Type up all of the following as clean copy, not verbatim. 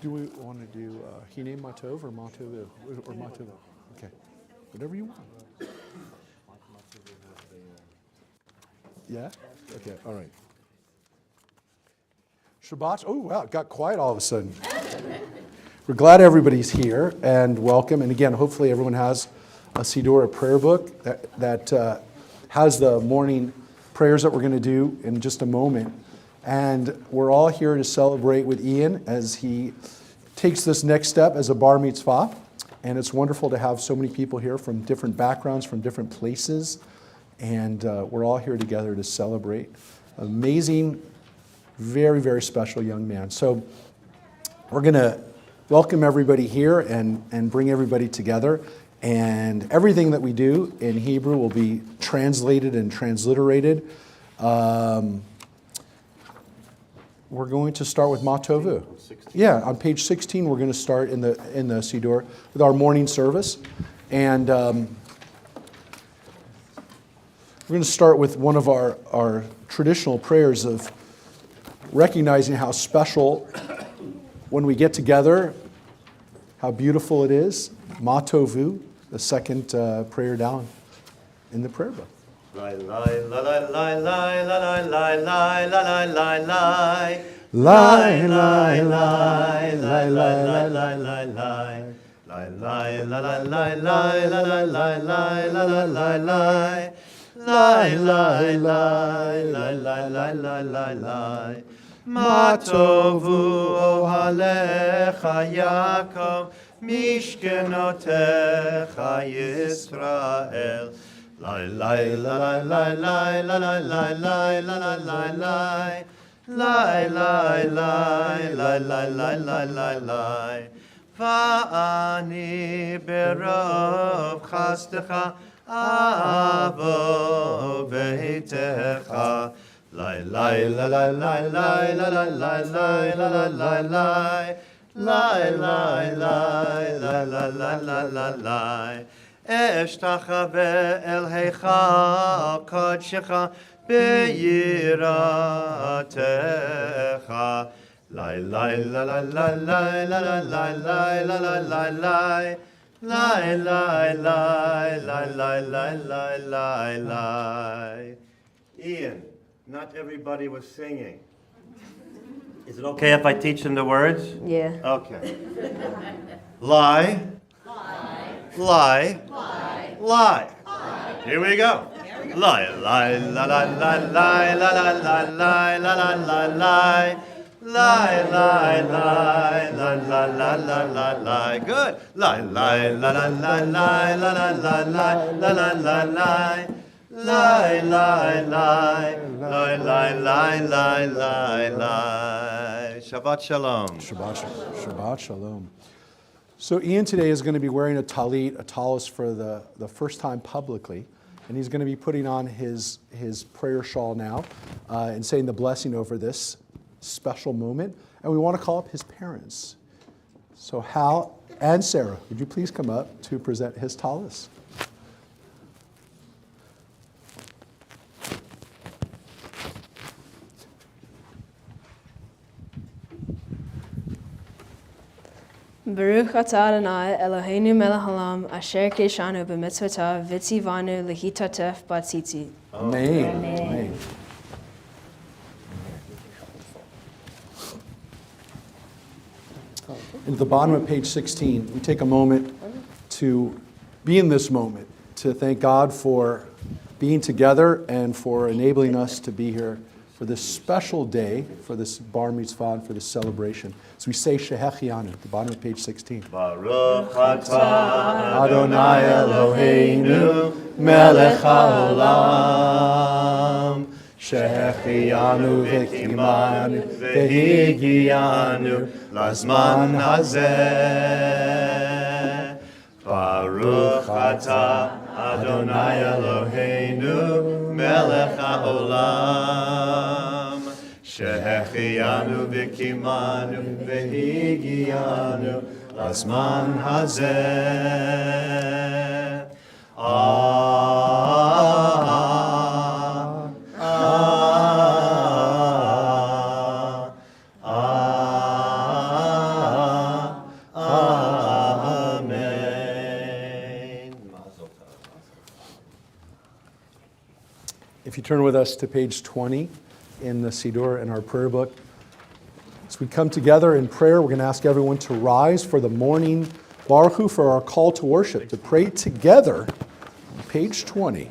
Do we want to do Hine Matov or Matov or Matov? Okay, whatever you want. Yeah? Okay, all right. Shabbat. Oh, wow, it got quiet all of a sudden. We're glad everybody's here and welcome. And again, hopefully everyone has a Siddur, a prayer book that has the morning prayers that we're going to do in just a moment. And we're all here to celebrate with Ian as he takes this next step as a bar mitzvah. And it's wonderful to have so many people here from different backgrounds, from different places. And we're all here together to celebrate. Amazing, very, very special young man. So we're going to welcome everybody here and bring everybody together. And everything that we do in Hebrew will be translated and transliterated. We're going to start with Matovu. Yeah, on page 16, we're going to start in the Siddur with our morning service. And we're going to start with one of our traditional prayers of recognizing how special when we get together, how beautiful it is. Matovu, the second prayer down in the prayer book. Lai lai la la la la la la la la la la la lai lai lai lai lai lai lai lai lai lai la la la la la la la la la la lai lai lai lai lai lai lai lai lai lai Ma tovu ohalecha Yaakov mishkenotecha Yisrael Lai lai la la la la la la la la la la la Lai lai lai lai lai lai lai lai lai Va'ani berov chastecha avo veitecha Lai lai la la la la la la la la la la la la Lai lai lai la la la la la la Eshtachave el heichal kodshecha beyiratecha Lai lai la la la la la la la la la la la la Lai lai lai lai lai lai lai lai lai Ian, not everybody was singing. Is it okay if I teach them the words? Yeah. Okay. Lie. Lie. Lie. Here we go. Lie, lie, la la la lie, la la la lie, la la la lie. Lie, lie, lie, la la la la la lie. Good. Lie, lie, la la la lie, la la la lie, la la la lie. Lie, lie, lie, lie, lie, lie, lie, lie, lie. Shabbat shalom. Shabbat shalom. So Ian today is going to be wearing a talit, a talis for the first time publicly. And he's going to be putting on his prayer shawl now and saying the blessing over this special moment. And we want to call up his parents. So Hal and Sarah, would you please come up to present his talis? Baruch atah Adonai Eloheinu melech haolam asher keshanu b'mitzvotav v'tzivanu lehitatef b'tzitzit. Amen. Amen. And at the bottom of page 16, we take a moment to be in this moment, to thank God for being together and for enabling us to be here for this special day, for this bar mitzvah, and for this celebration. So we say Shehechianu at the bottom of page 16. Baruch atah Adonai Eloheinu melech haolam Shehechianu v'kimanu v'higianu lazman hazeh Baruch atah Adonai Eloheinu melech haolam Shehechianu v'kimanu v'higianu lazman hazeh If you turn with us to page 20 in the Siddur in our prayer book, as we come together in prayer, we're going to ask everyone to rise for the morning Baruch Hu, for our call to worship, to pray together. Page 20.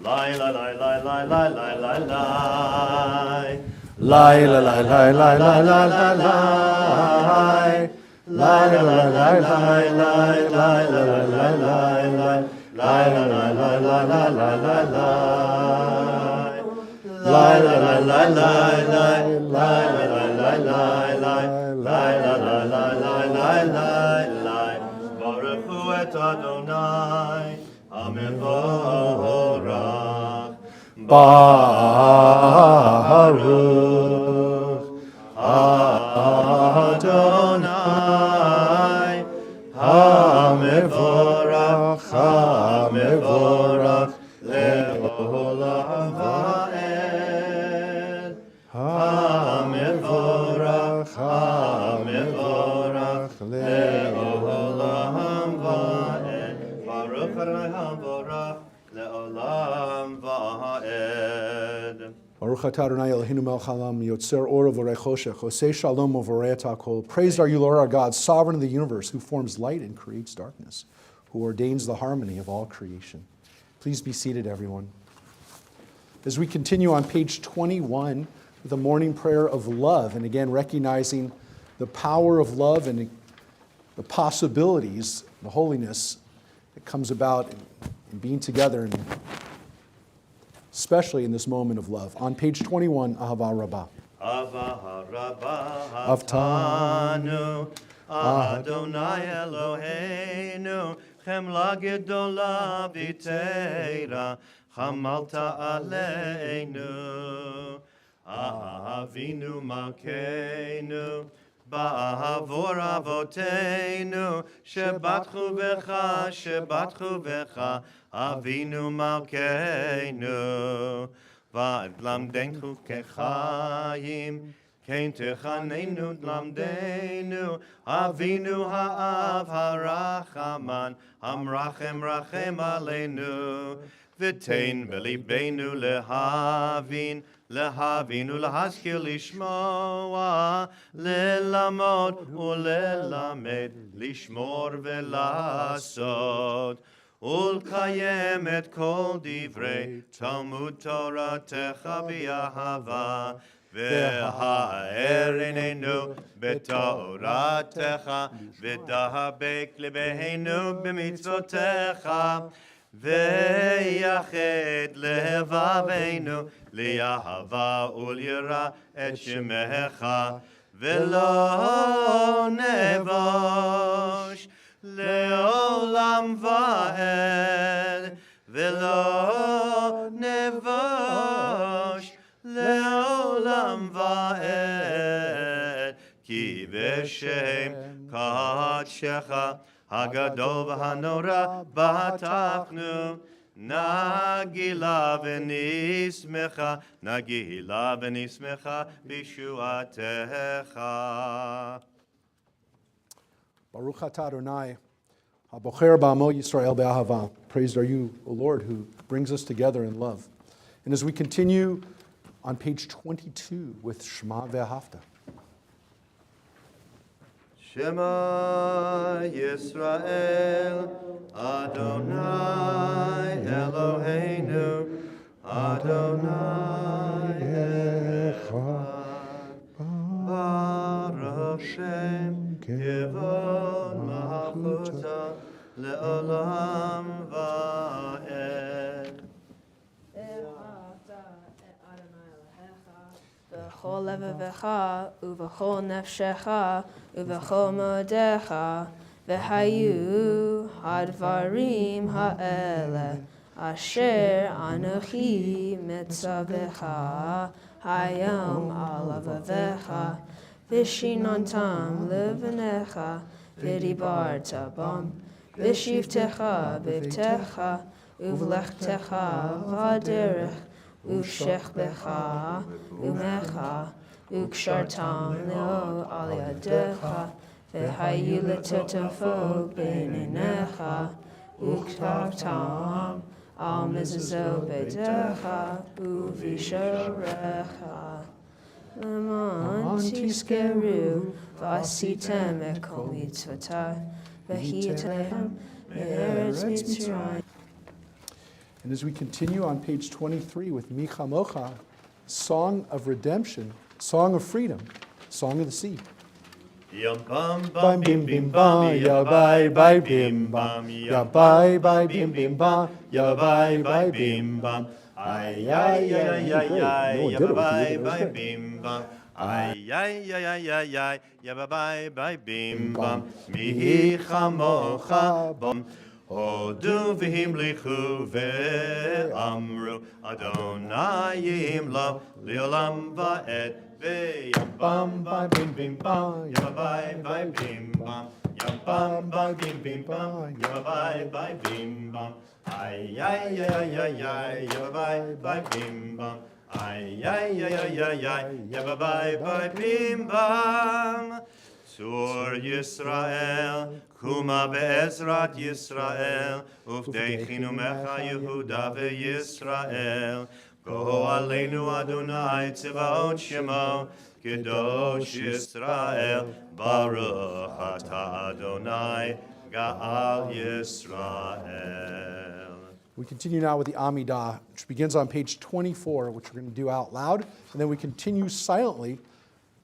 Lie, lie, lie, lie, lie, lie, lie, lie, lie. Lie, lie, lie, lie, lie, lie, lie, lie, lie. Lie, lie, lie, lie, lie, lie, lie, lie, lie, lie, lie. Lie, lie, lie, lie, lie, lie, lie, lie, lie. Lie, lie, lie, lie, lie, lie, lie, lie, lie, lie, lie, lie, lie. Baruch Hu et Adonai, Hamevorach. Baruch Adonai, Hamevorach, Hamevorach, Le'olam va'ed. Hamevorach, Hamevorach, Le'olam va'ed. Baruch Adonai Hamevorach, Le'olam va'ed. Baruch atah Adonai Eloheinu melech haolam, yotzer or v'orei choshech, osei shalom u'vorei et hakol. Praised are you, Lord our God, sovereign of the universe, who forms light and creates darkness, who ordains the harmony of all creation. Please be seated, everyone. As we continue on page 21 with a morning prayer of love, and again recognizing the power of love and the possibilities, the holiness that comes about in being together, and especially in this moment of love. On page 21, Ahava Rabbah. Ahava Rabbah Avtanu, Adonai Eloheinu, Chemla Gedola V'Teira, Chamalta Aleinu, Avinu Malkeinu, Ba'avor Avoteinu, Shebatchu Becha, Avinu Malkeinu, V'adlamdenchu Kechayim, Kein Techanenu Dlamdenu, Avinu Ha'av Harachaman, Hamrachem Rachem Aleinu, V'tein B'libeinu Lehavin Ulhaskil Lishmoa, Lelamod Ulelamed, Lishmor Velasod, Ulkayem et kol divrei Talmud Torah techa b'yahava, V'ha'er einenu b'toratecha, V'dahabek libeinu b'mitzvotecha, V'yached levaveinu liyahava ulyira et shemecha, V'lo nevosh Le'olam va'ed, V'lo nevosh Le'olam va'ed, Ki v'shem kadshecha Hagadol v'hanora b'hatachnu, Nagila v'nismecha, Nagila v'nismecha b'shuatecha. Baruch atah Adonai, habocher ba'amo Yisrael be'ahava. Praised are you, O Lord, who brings us together in love. And as we continue on page 22 with Shema ve'ahavta. Shema Yisrael, Adonai Eloheinu, Adonai Echad, Baruch Shem Kevod Malchuta Le'olam Va'ed. V'chol levavecha, uv'chol nefshecha, uv'chol modecha, v'hayu hadvarim ha'ele, asher anochi mitzavecha, hayom alavavecha, v'shinontam levanecha, v'dibarta bam, v'shivtecha b'vtecha, uv'lechtecha v'aderech, Ushechbecha, Umecha, Ukshartam Leo Aliadecha, Vehayu Letotofo Beninecha, Uktartam al mezuzot beitecha uvisharecha. Leman tizkeru v'asitem et kol mitzvotai v'hitem me'eretz Mitzrayim. And as we continue on page 23 with Micha Mocha, Song of Redemption, Song of Freedom, Song of the Sea. Yum bum bum bim bim bum ya bye bye bim bum ya bye bye bim bim bum ya bye bye bim bum ay ay ay ay ay ya bye bye bim bum ay ay ay ay ay ay ya bye bye bim bum mi chamocha bum Hodu v'himlichu ve'amru Adonai yimlo li'olam va'ed ve'yam bam bam bim bim bam yam bye bye bim bam yam bam bam bim bim bam yam bye bye bim bam ay ay ay ay ay yam bye bye bim bam ay ay ay ay ay ay yam bye bye bim bam Sur Yisrael, Kuma be'ezrat Yisrael, Uvdechinu mecha Yehuda ve'Yisrael. Go aleinu Adonai tzivaot shemo, Kedosh Yisrael, Baruch ata Adonai, Ga'al Yisrael. We continue now with the Amidah, which begins on page 24, which we're going to do out loud, and then we continue silently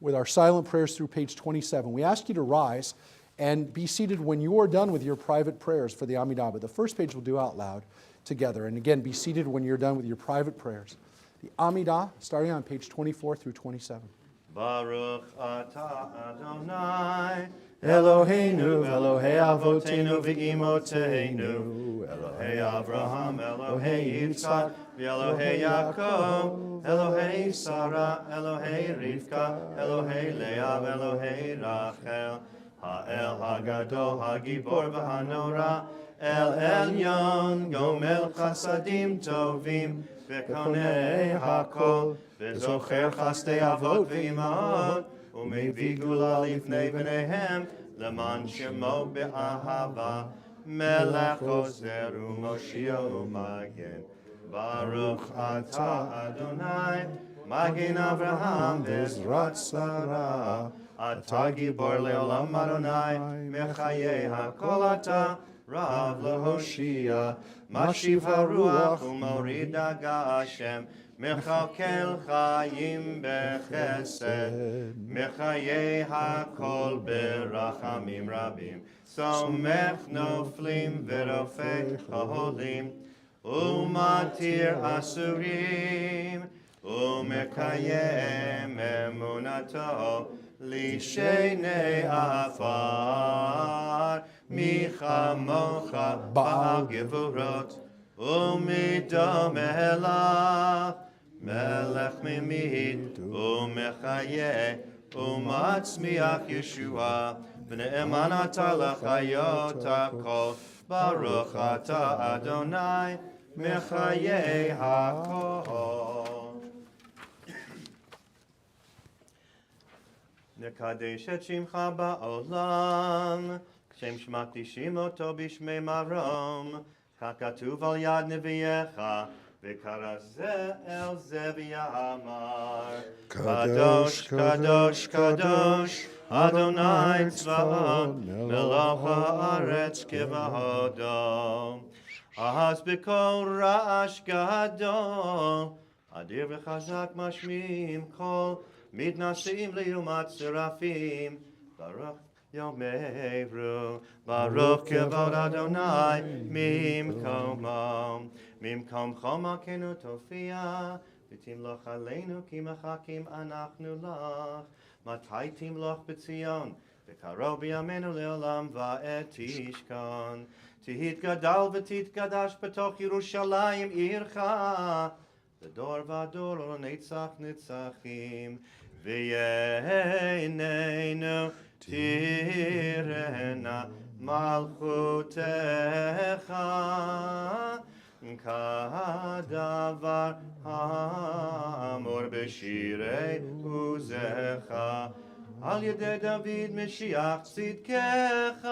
with our silent prayers through page 27. We ask you to rise and be seated when you are done with your private prayers for the Amidah. But the first page we'll do out loud together. And again, be seated when you're done with your private prayers. The Amidah, starting on page 24 through 27. Baruch atah Adonai, Eloheinu, Elohei Avotenu v'Imotenu, Elohei Avraham, Elohei Yitzchak, v'Elohei Yaakov, Elohei Sarah, Elohei Rivka, Elohei Leah, Elohei Rachel, Ha'el Hagadol, Hagibor v'Hanora, El Elyon, Gomel Chasadim Tovim, v'Konei Hakol, v'Zocher Chastei Avot v'Imahot, ומביא גאולה לפני בניהם, למען שמו באהבה, מלך עוזר ומושיע ומגן. ברוך אתה אדוני, מגן אברהם בעזרת שרה. אתה גיבור לעולם אדוני, מחיי הכל אתה, רב להושיע. משיב הרוח ומוריד הגשם, מכלכל חיים בחסד, מחיי הכל ברחמים רבים, סומך נופלים ורופא חולים, ומתיר אסורים, ומקיים אמונתו לשני עפר, מי כמוך בעל גבורות, ומדומה לך, מלך ממית ומחיה ומצמיח ישועה, ונאמן אתה לחיות הכל, ברוך אתה אדוני מחיי הכל. נקדש את שמך בעולם, כשם שמקדישים אותו בשמי מרום, ככתוב על יד נביאך, וקרא זה אל זה ויאמר, קדוש, קדוש, קדוש, אדוני צבאות, מלך הארץ כבודו. אז בקול רעש גדול, אדיר וחזק משמיעים קול, מתנשאים לעומת שרפים, ברוך יאמרו, ברוך כבוד אדוני ממקומו. ממקומך מלכנו תופיע, ותמלוך עלינו כי מחכים אנחנו לך. מתי תמלוך בציון, וקרוב בימינו לעולם ועד תשכון. תתגדל ותתקדש בתוך ירושלים עירך, לדור ודור ולנצח נצחים. ויהננו תירנה מלכותך, כדבר האמור בשירי עוזך. על ידי דוד משיח צדקך.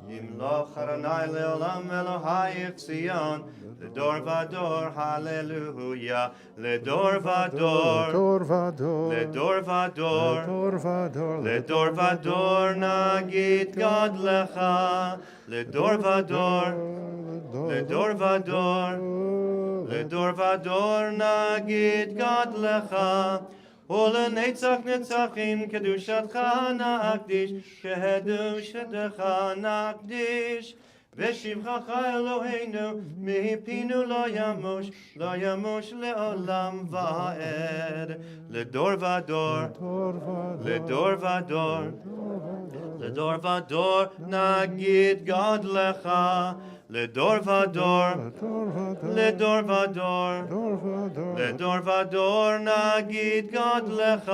ימלוך אדוני לעולם אלוהיך ציון, לדור ודור, הללויה, לדור ודור, לדור ודור, לדור ודור נגיד גדלך, לדור ודור, לדור ודור, לדור ודור נגיד גדלך. ולנצח נצחים קדושתך נקדיש, קדושתך נקדיש. ושבחך אלוהינו מפינו לא ימוש, לא ימוש לעולם ועד. לדור ודור, לדור ודור, לדור ודור נגיד גדלך. לדור ודור, לדור ודור, לדור ודור נגיד גדלך.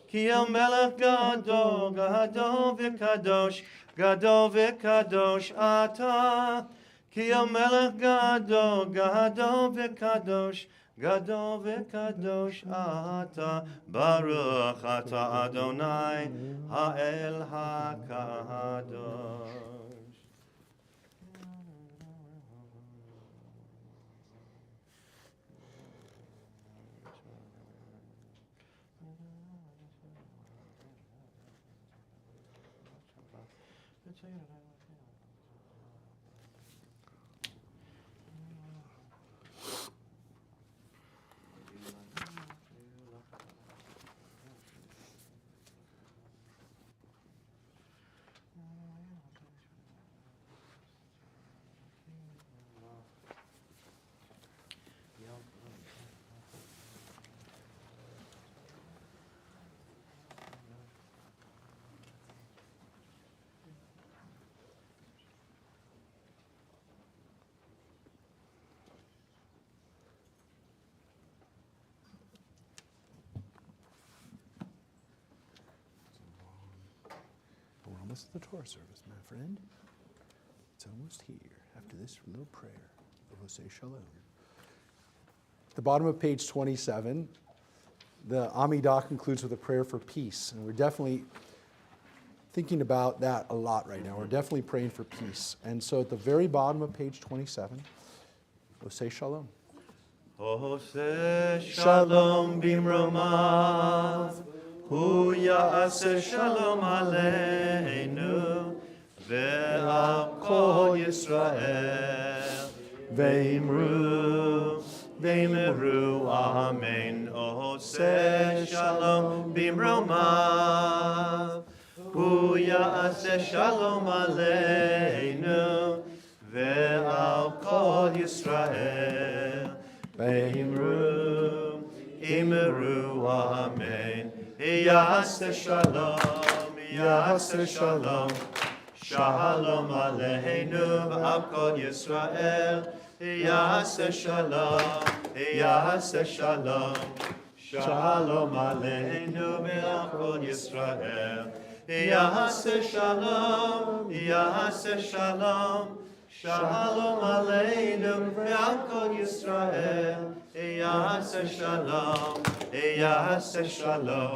כי המלך גדול, גדול וקדוש, גדול וקדוש אתה. כי המלך גדול, גדול וקדוש, גדול וקדוש אתה. ברוך אתה אדוני, האל הקדוש. We're almost at the Torah service, my friend. It's almost here after this little prayer of Hosea Shalom. At the bottom of page 27, the Amidah concludes with a prayer for peace. And we're definitely thinking about that a lot right now. We're definitely praying for peace. And so at the very bottom of page 27, Hosea Shalom. Hosea Shalom bimromav. Hu ya'aseh shalom aleinu ve'al kol Yisrael ve'imru amen. Hosea shalom bimromav. Hu ya'aseh shalom aleinu ve'al kol Yisrael ve'imru amen. Ya'aseh shalom, ya'aseh shalom, shalom aleinu v'al kol Yisrael. Ya'aseh shalom, ya'aseh shalom, shalom aleinu v'al kol Yisrael. Ya'aseh shalom, ya'aseh shalom, shalom aleinu v'al kol Yisrael. Ya'aseh shalom, ya'aseh shalom,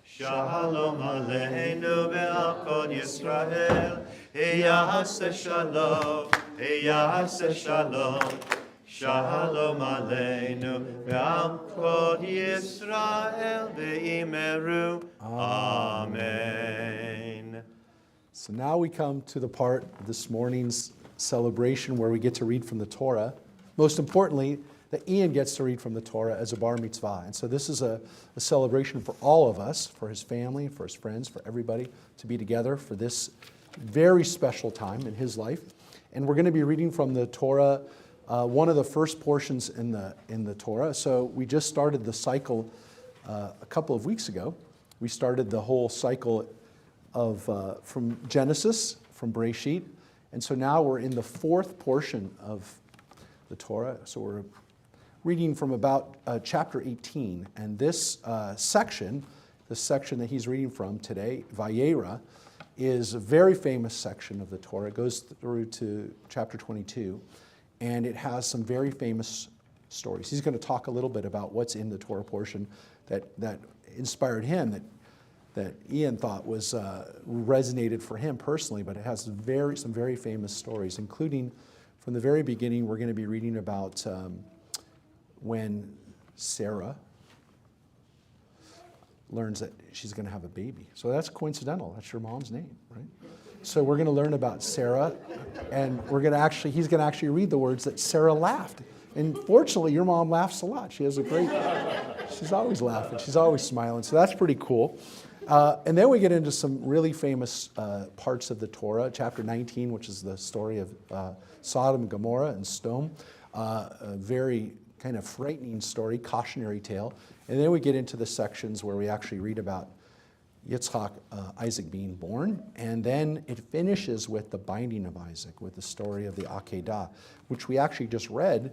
shalom aleinu ve'al kol Yisrael. Ya'aseh shalom, ya'aseh shalom, shalom aleinu ve'al kol Yisrael. Ve'imeru, amen. So now we come to the part of this morning's celebration where we get to read from the Torah. Most importantly, that Ian gets to read from the Torah as a bar mitzvah. And so this is a celebration for all of us, for his family, for his friends, for everybody to be together for this very special time in his life. And we're going to be reading from the Torah, one of the first portions in the Torah. So we just started the cycle a couple of weeks ago. We started the whole cycle of from Genesis, from Bereshit. And so now we're in the fourth portion of the Torah. So we're reading from about chapter 18. And this section, the section that he's reading from today, Vayera, is a very famous section of the Torah. It goes through to chapter 22, and it has some very famous stories. He's going to talk a little bit about what's in the Torah portion that inspired him, that that Ian thought was resonated for him personally, but it has some very famous stories, including from the very beginning. We're going to be reading about when Sarah learns that she's going to have a baby. So that's coincidental. That's your mom's name, right? So we're going to learn about Sarah, and he's going to actually read the words that Sarah laughed. And fortunately, your mom laughs a lot. She's always laughing. She's always smiling. So that's pretty cool. And then we get into some really famous parts of the Torah, chapter 19, which is the story of Sodom, Gomorrah, and Sodom. A very kind of frightening story, cautionary tale. And then we get into the sections where we actually read about Yitzchak, Isaac being born, and then it finishes with the binding of Isaac, with the story of the Akedah, which we actually just read.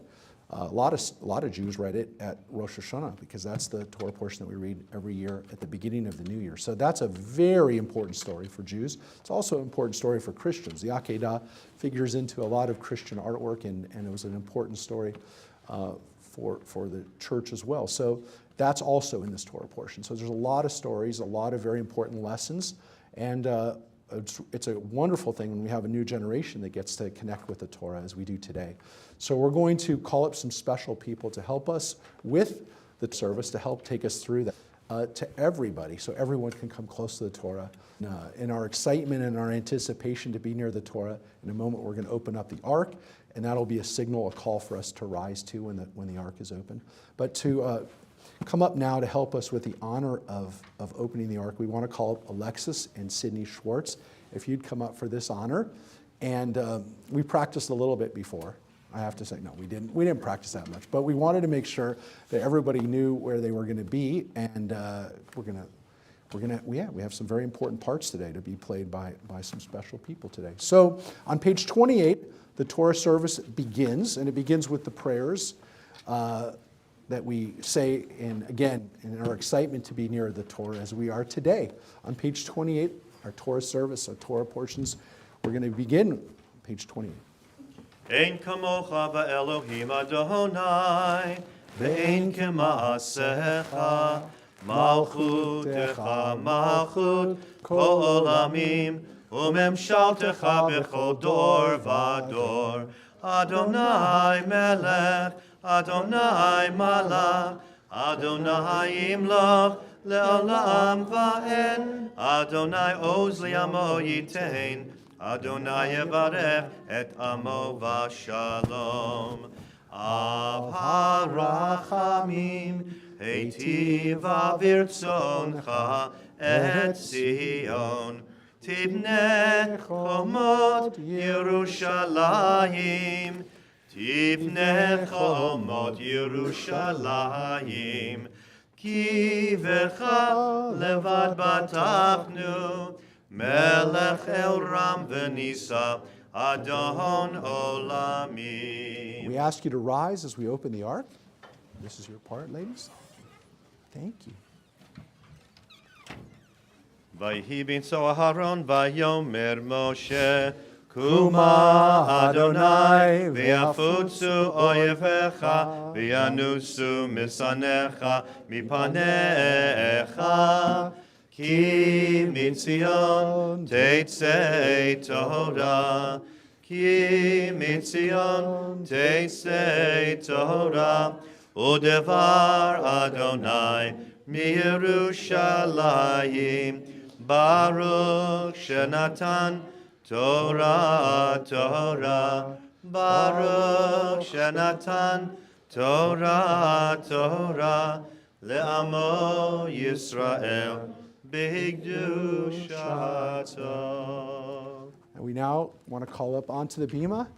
A lot of Jews read it at Rosh Hashanah, because that's the Torah portion that we read every year at the beginning of the new year. So that's a very important story for Jews. It's also an important story for Christians. The Akedah figures into a lot of Christian artwork, and it was an important story for the church as well. So that's also in this Torah portion. So there's a lot of stories, a lot of very important lessons, and it's a wonderful thing when we have a new generation that gets to connect with the Torah as we do today. So we're going to call up some special people to help us with the service, to help take us through that to everybody, so everyone can come close to the Torah. In our excitement and our anticipation to be near the Torah, in a moment we're going to open up the ark, and that'll be a signal, a call for us to rise to when the ark is open. But to come up now to help us with the honor of opening the ark, we want to call up Alexis and Sydney Schwartz. If you'd come up for this honor. And we practiced a little bit before. I have to say, no, we didn't practice that much, but we wanted to make sure that everybody knew where they were going to be, and we have some very important parts today to be played by some special people today. So on page 28, the Torah service begins, and it begins with the prayers that we say, again, in our excitement to be near the Torah as we are today. On page 28, our Torah service, our Torah portions, we're going to begin page 28. Ein kamocha ba'Elohim Adonai, ve'ein kema'asecha, malchutecha malchut kol olamim, umemshaltecha b'chol dor v'dor. Adonai melech, Adonai malach, Adonai imloch le'olam va'en, Adonai oz li'amo yitein, Adonai yevarech et amo v'shalom. Av harachamim heitiva virtzoncha et Zion, tibne chomot Yerushalayim, tibne chomot Yerushalayim, ki v'cha levad batachnu, Melech El Ram V'Nisa, Adon Olamim. We ask you to rise as we open the ark. This is your part, ladies. Thank you. Vayhi binso Aharon Vayomer Moshe, Kuma Adonai V'yafutzu oyevecha V'yanusu misanecha mipanecha. Ki mitzion teitzei Torah, ki mitzion teitzei Torah, udevar Adonai miYerushalayim, Baruch shenatan Torah, Torah, Baruch shenatan Torah, Torah, le'amo Yisrael. And we now want to call up onto the bima,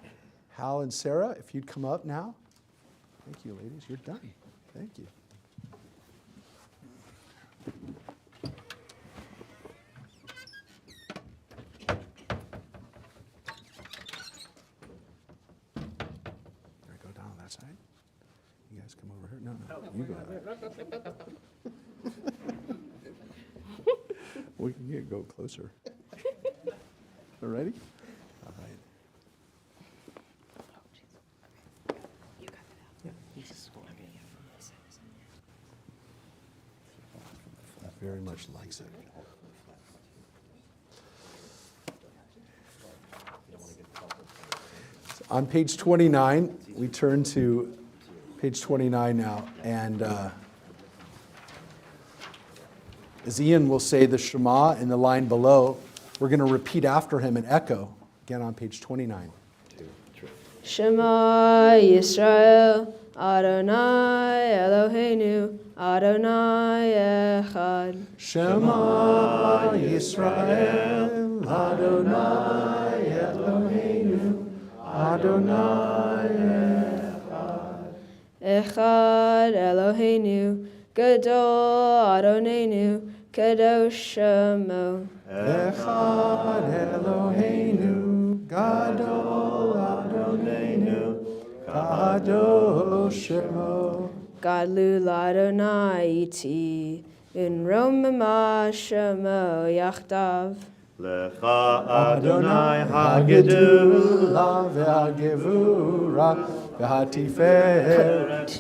Hal and Sarah, if you'd come up now. Thank you, ladies. You're done. Thank you. There, go down that side. You guys come over here. No, you go that way. We can go closer. All ready? All right. Yeah, very much person likes it. On page 29, we turn to page 29 now, and as Ian will say the Shema in the line below, we're going to repeat after him and echo, again on page 29. Shema Yisrael, Adonai Eloheinu, Adonai Echad. Shema Yisrael, Adonai Eloheinu, Adonai Echad Eloheinu, Gadol Adonenu, Kadosh Shemo. Echad Eloheinu, Gadol Adonenu, Kadosh Shemo. Gadlu Ladonai Iti, Unromema Shemo Yachdav. Lecha Adonai Hagedula ve'hagevura ve'hatiferet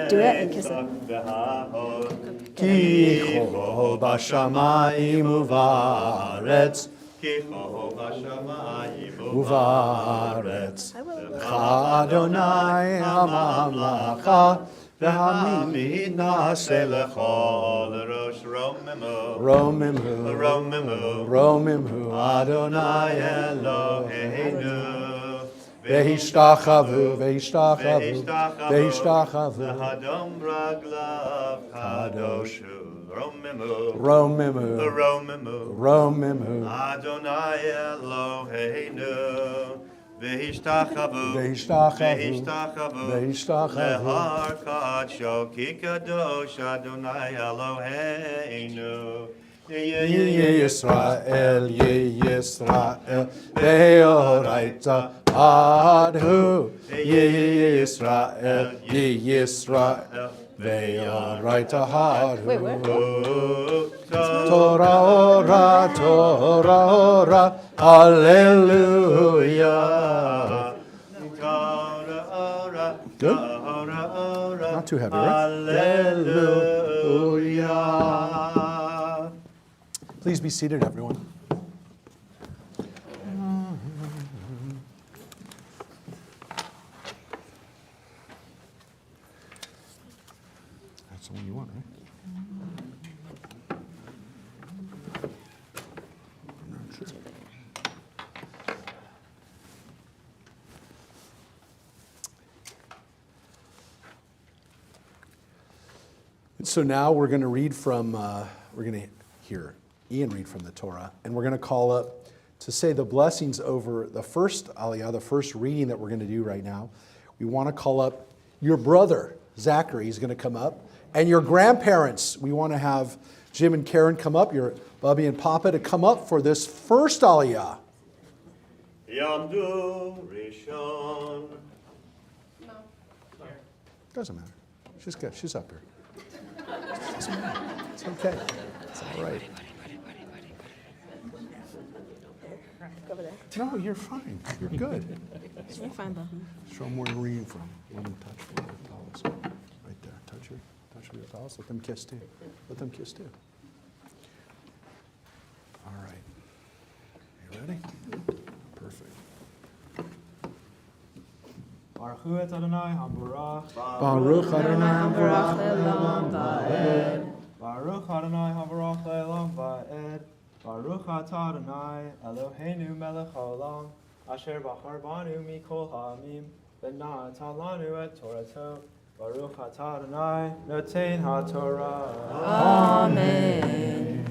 Do it and kiss it. ki ho b'shamayim uvaretz uvaretz Adonai hamamlacha ve'hamid na'aseh lechol Romimhu Adonai Eloheinu Ve'ishtachavu Hadom raglav kadoshu Romimhu Adonai Eloheinu Ve'ishtachavu Lehar kadsho ki kadosh Adonai Eloheinu Yisrael Ve'oraita Adhu Yisrael Ve'oraita Adhu Wait, where? Torah ora Hallelujah. Good? Not too heavy, right? Hallelujah. Please be seated, everyone. That's the one you want, right? I'm not sure. And so now we're going to read from, we're going to hear Ian read from the Torah, and we're going to call up to say the blessings over the first Aliyah, the first reading that we're going to do right now. We want to call up your brother, Zachary, is going to come up, and your grandparents. We want to have Jim and Karen come up, your Bubby and Papa to come up for this first Aliyah. Yamdu Rishon. Doesn't matter. She's good. She's up here. Doesn't matter. It's okay. It's all right. Go over there. No, you're fine. You're good. You're fine, Bubba. Show them where you're reading from. Let them touch your towels. Right there. Touch your towels. Let them kiss too. Let them kiss too. All right. You ready? Perfect. Baruch hu et Adonai HaBarach. Baruch Adonai Baruch le'olam va'ed. Baruch Adonai HaBarach le'olam va'ed. Baruch atah Adonai Eloheinu melech haolam asher bachar banu mikol ha'amim v'na'ata lanu et Torato. Baruch atah Adonai noten ha'Torah. Amen.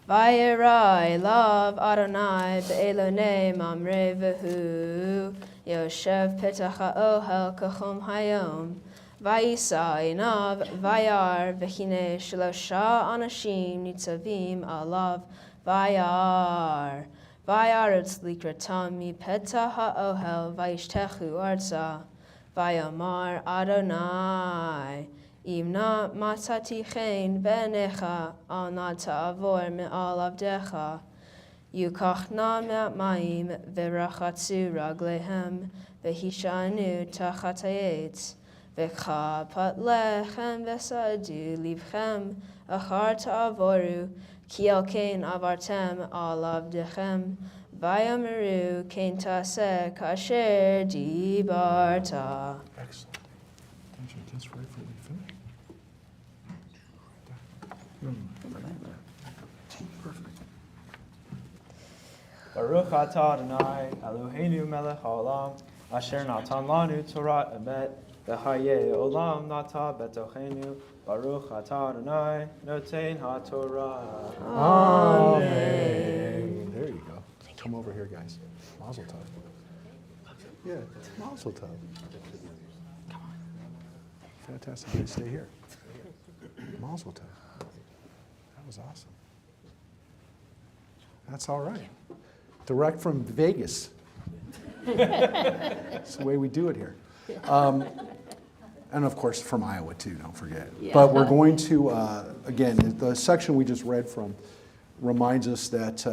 Vayera elav Adonai be'elonei mamre v'hu Yoshev petach ha'ohel kachom hayom Vayisa einav vayar v'chine shlosha anashim nitzavim alav vayar Vayaretz likratam mi petach ha'ohel vayishtechu arza Vayamar Adonai Imna matzati chen benecha al na ta'avor me'al avdecha. Yukachna me'mayim v'rachatzu raglehem v'hishanu tachat ha'etz. V'cha pat lechem v'sadu livchem achar ta'avoru ki al kein avartem al avdechem v'yamaru kein taseh kasher dibarta. Excellent. Did you just right before we finish? Perfect. Baruch atah Adonai Eloheinu melech haolam asher natan lanu Torah emet v'hayei olam nata betochenu Baruch atah Adonai notein haTorah. Amen. There you go. Come over here, guys. Mazel tov. Yeah, mazel tov. Come on. Fantastic. You stay here. Mazel tov. That was awesome. That's all right. Direct from Vegas. That's the way we do it here. And of course from Iowa too, don't forget. Yeah. But we're going to, again, the section we just read from reminds us that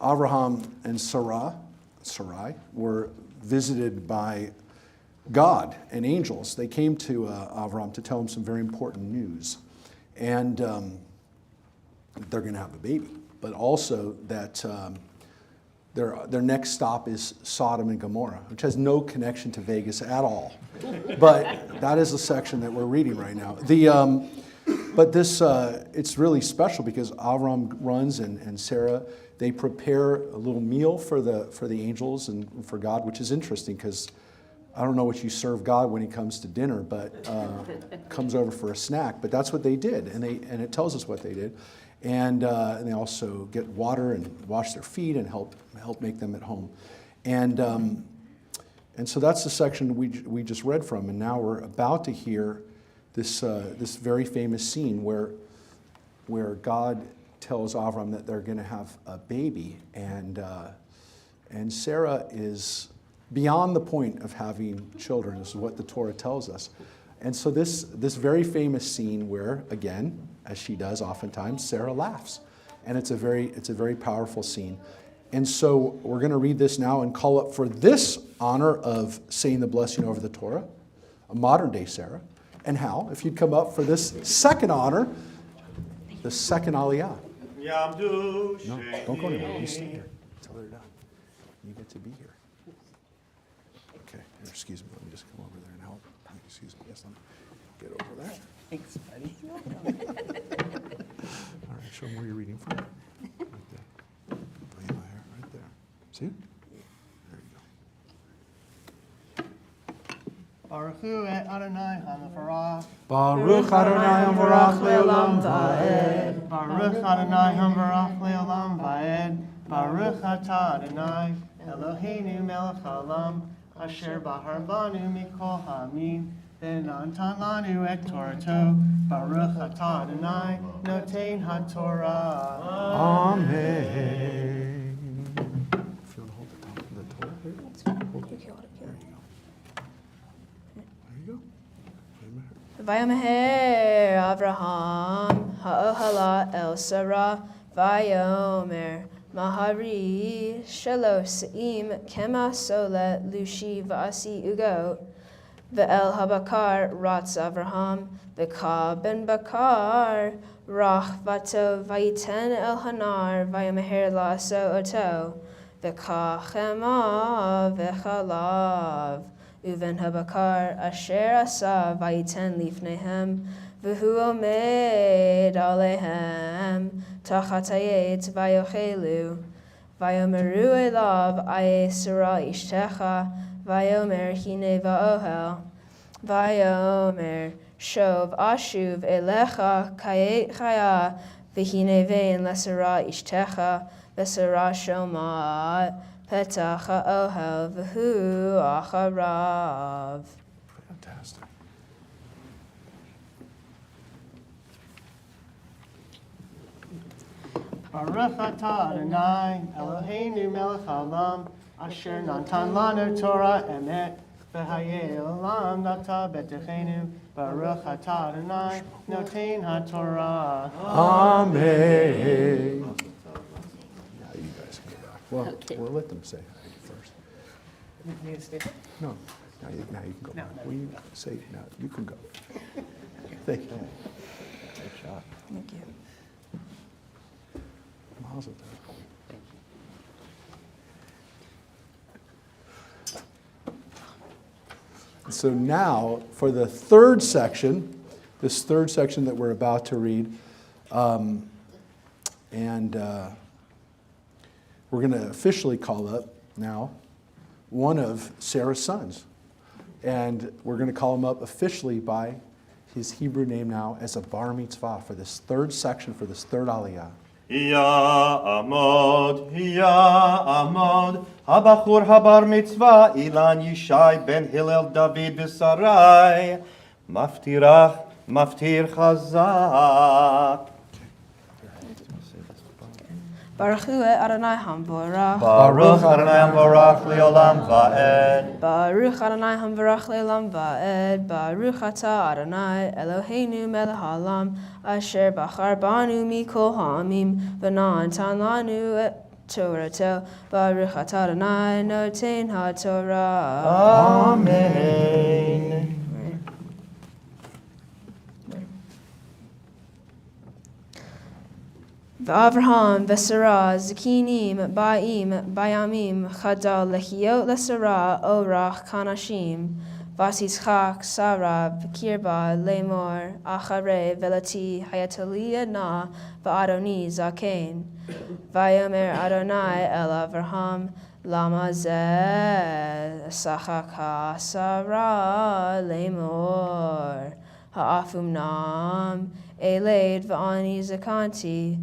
Abraham and Sarai were visited by God and angels. They came to Abraham to tell him some very important news. And they're going to have a baby. But also that their next stop is Sodom and Gomorrah, which has no connection to Vegas at all. But that is the section that we're reading right now. But this, it's really special because Avram runs and Sarah, they prepare a little meal for the angels and for God, which is interesting because I don't know what you serve God when he comes to dinner, but comes over for a snack. But that's what they did, and it tells us what they did. And they also get water and wash their feet and help make them at home. And so that's the section we just read from. And now we're about to hear this very famous scene where God tells Avram that they're going to have a baby, and Sarah is beyond the point of having children. This is what the Torah tells us. And so this very famous scene where, again, as she does oftentimes, Sarah laughs. And it's a very powerful scene. And so we're going to read this now and call up for this honor of saying the blessing over the Torah, a modern day Sarah. And Hal, if you'd come up for this second honor, the second aliyah. Yamdu No, don't go anywhere. You stay here until they're done. You get to be here. Okay, here, excuse me. Let me just come over there and help. Excuse me. Yes, let me get over there. Thanks, buddy. All right, show them where you're reading from. Right there. Bring my hair right there. See it? There you go. Baruch Hu et Adonai HaMevarach. Baruch Adonai Amvarach Le'olam va'ed. Baruch Adonai HaMevarach Le'olam va'ed. Baruch atah Adonai Eloheinu melech haolam asher bahar banu mikol ha'amim v'natan lanu et Torato. Baruch atah Adonai notein haTorah. Amen. If you want to hold the top of the Torah here, hold it. There you go. There you go. Vayomer Avraham ha'ohala el Sarah vayomer Mahari shalosh se'im kema sole lushi v'asi ugo ve'el habakar ratz Avraham v'ka ben bakar rach vato vayiten el hanar vayomer la'aso oto v'ka chema v'chalav uven habakar asher asa vayiten lifnehem v'hu omed alehem tachat hayet vayochelu vayomeru elav aye Sarah ishtecha vayomer hine va'ohel vayomer shov ashuv elecha kayet chaya v'hine vein lesara ishtecha v'sara shomat petach ha'ohel v'hu acharav. Fantastic. Baruch atah Adonai Eloheinu melech haolam asher natan lanu Torah emet v'hayei olam nata b'techenu. Baruch atah Adonai notein haTorah. Amen. Now you guys can go back. Well, Okay. we'll let them say hi first. You need to stay. No, Now you can go. No. Will you say, no, you can go. Thank you. Good job. Thank you. Mazel tov. So now, for the third section, this third section that we're about to read, we're going to officially call up now one of Sarah's sons. And we're going to call him up officially by his Hebrew name now as a bar mitzvah for this third section, for this third aliyah. Ya'amod, Habachur Habar Mitzvah, Ilan Yishai ben Hillel David B'Sarai, Maftir Chazak. Baruch Hu Adonai Hamvorach. Baruch Adonai Barach Leolam Va'ed. Baruch Adonai Hamvorach Leolam Va'ed. Baruch Atah Adonai Eloheinu melech haolam asher bachar banu mikol ha'amim v'natan lanu et Torato. Baruch Atah Adonai noten ha'torah. Amen. V'Avraham v'Sarah Zakinim Bayamim Chadal Lechiot LeSarah Orach Kanashim V'Yitzchak Sarah V'Kirba Lemor Acharei Velati Hayatalia Na V'Adoni Zaken V'Yomer Adonai El Avraham Lama Zeh Sachaka Sarah Lemor Ha'afum Nam Eleid V'Ani Zakanti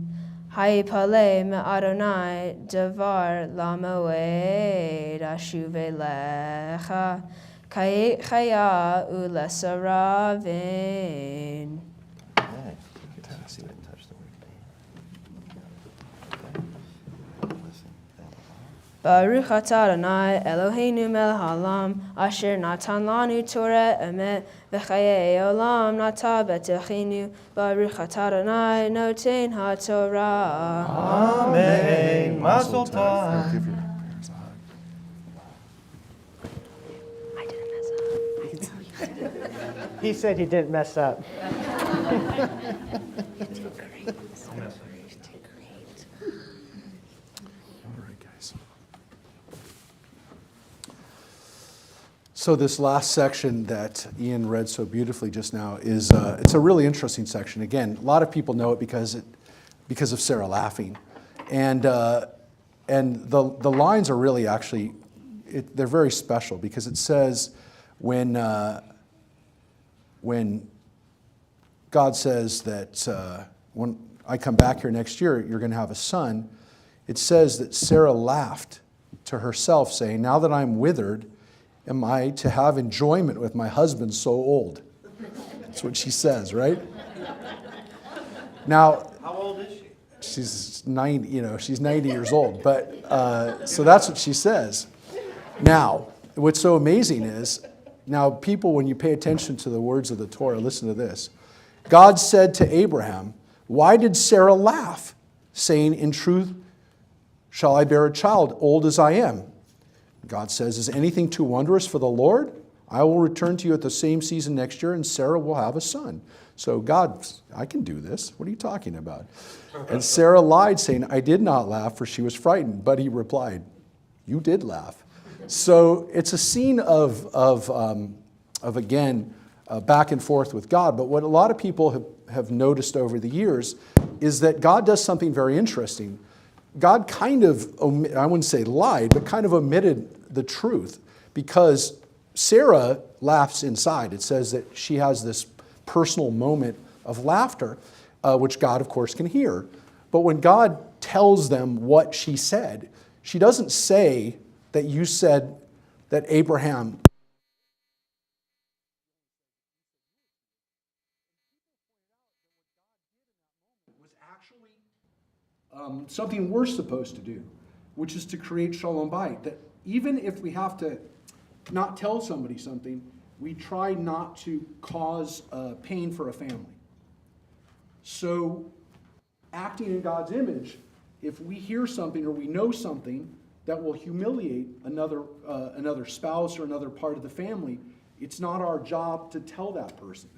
Hai Paleh me Adonai Davar Lamoed Ashuve Lecha Kayet Chaya Ulesaravin. Baruch atah Adonai Eloheinu melech haolam asher natan lanu Torah emet v'chayei olam nata b'techenu. Baruch atah Adonai noten ha'torah. Amen. Mazel tov. Give your parents a hug. I didn't mess up. He said he didn't mess up. All right, guys. So this last section that Ian read so beautifully just now is it's a really interesting section. Again, a lot of people know it because of Sarah laughing, and the lines are really actually they're very special because it says when God says that when I come back here next year, you're going to have a son. It says that Sarah laughed to herself, saying, "Now that I'm withered, am I to have enjoyment with my husband so old?" That's what she says, right? Now, How old is she? she's 90. She's 90 years old. But so that's what she says. Now, what's so amazing is, now people, when you pay attention to the words of the Torah, listen to this. God said to Abraham, "Why did Sarah laugh, saying, 'In truth, shall I bear a child, old as I am?' God says, 'Is anything too wondrous for the Lord? I will return to you at the same season next year, and Sarah will have a son.' So God, I can do this. What are you talking about?" And Sarah lied, saying, "I did not laugh, for she was frightened." But he replied, "You did laugh." So it's a scene of again, back and forth with God. But what a lot of people have noticed over the years is that God does something very interesting. God kind of, I wouldn't say lied, but kind of omitted the truth because Sarah laughs inside. It says that she has this personal moment of laughter, which God, of course, can hear. But when God tells them what she said, she doesn't say that you said that Abraham was actually something we're supposed to do, which is to create shalom bayit. That even if we have to not tell somebody something, we try not to cause pain for a family. So, acting in God's image, if we hear something or we know something that will humiliate another spouse or another part of the family, it's not our job to tell that person.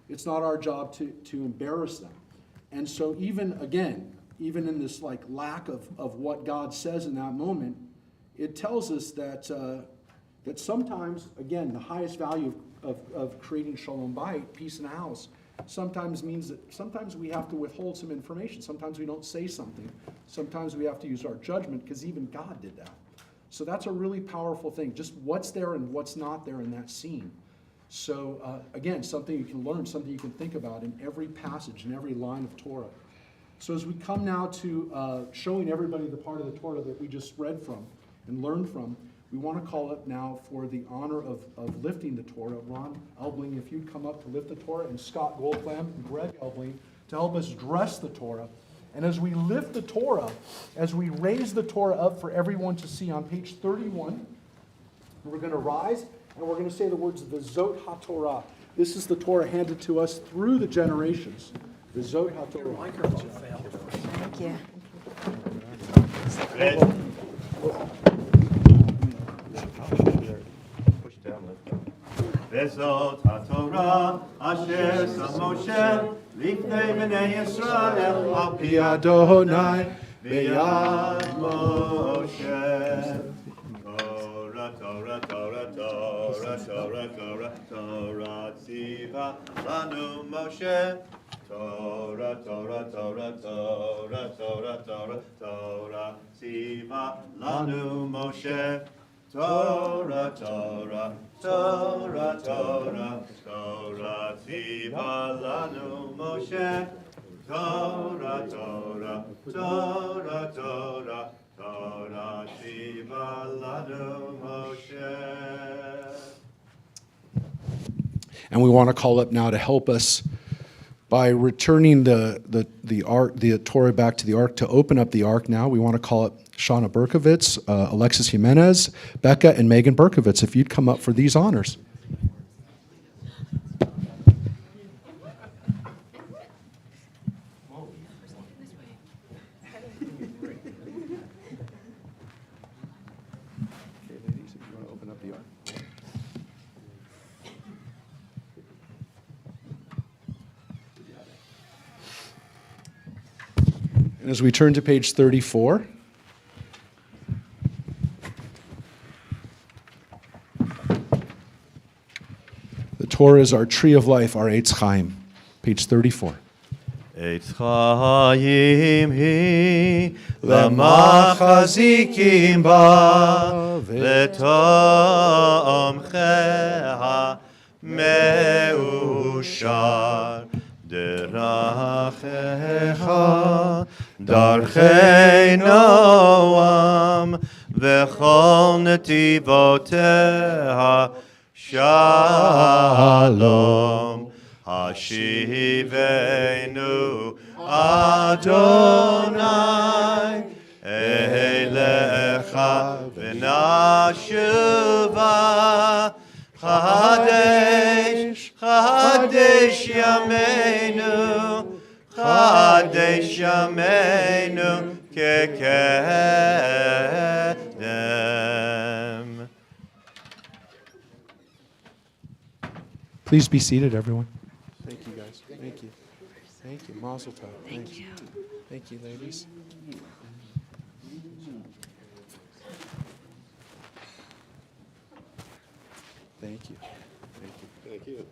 It's not our job to embarrass them. And so even in this like lack of what God says in that moment, it tells us that sometimes, again, the highest value of creating shalom bayit, peace in the house, sometimes means that sometimes we have to withhold some information. Sometimes we don't say something. Sometimes we have to use our judgment, because even God did that. So that's a really powerful thing, just what's there and what's not there in that scene. So again, something you can learn, something you can think about in every passage, in every line of Torah. So as we come now to showing everybody the part of the Torah that we just read from and learned from, we want to call up now for the honor of lifting the Torah. Ron Elbling, if you'd come up to lift the Torah, and Scott Goldflam and Greg Elbling to help us dress the Torah. And as we lift the Torah, as we raise the Torah up for everyone to see on page 31, we're going to rise and we're going to say the words V'zot HaTorah. This is the Torah handed to us through the generations. V'zot HaTorah. Thank you. Vezot HaTorah asher sam Moshe lifnei bnei Yisrael al pi Adonai v'yad Moshe. Torah, Torah, Torah, Torah, Torah, Torah, Torah, tziva lanu Moshe. Torah, Torah, Torah, Torah, Torah, Torah, Torah, tziva lanu Moshe. Torah, Torah, Torah, Torah, Torah, tziva lanu Moshe. Torah, Torah, Torah, Torah, Torah, tziva lanu Moshe. And we want to call up now to help us by returning the Torah back to the ark, to open up the ark now. We want to call up Shauna Berkovitz, Alexis Jimenez, Becca, and Megan Berkovitz, if you'd come up for these honors. Okay, ladies, if you want to open up the ark. And as we turn to page 34, the Torah is our tree of life, our Eitz Chaim. Page 34. Eitz Chaim hi lamachazikim ba v'tomcheha meushar derachecha darchei noam v'chol netivoteha shalom hashivenu Adonai elecha v'nashuva Chadesh, Chadesh Yameinu, Chadesh Yameinu kekedem. Please be seated, everyone. Thank you, guys. Thank you. Thank you. Mazel tov. Thank you. Thank you, ladies. Thank you. Thank you. Thank you.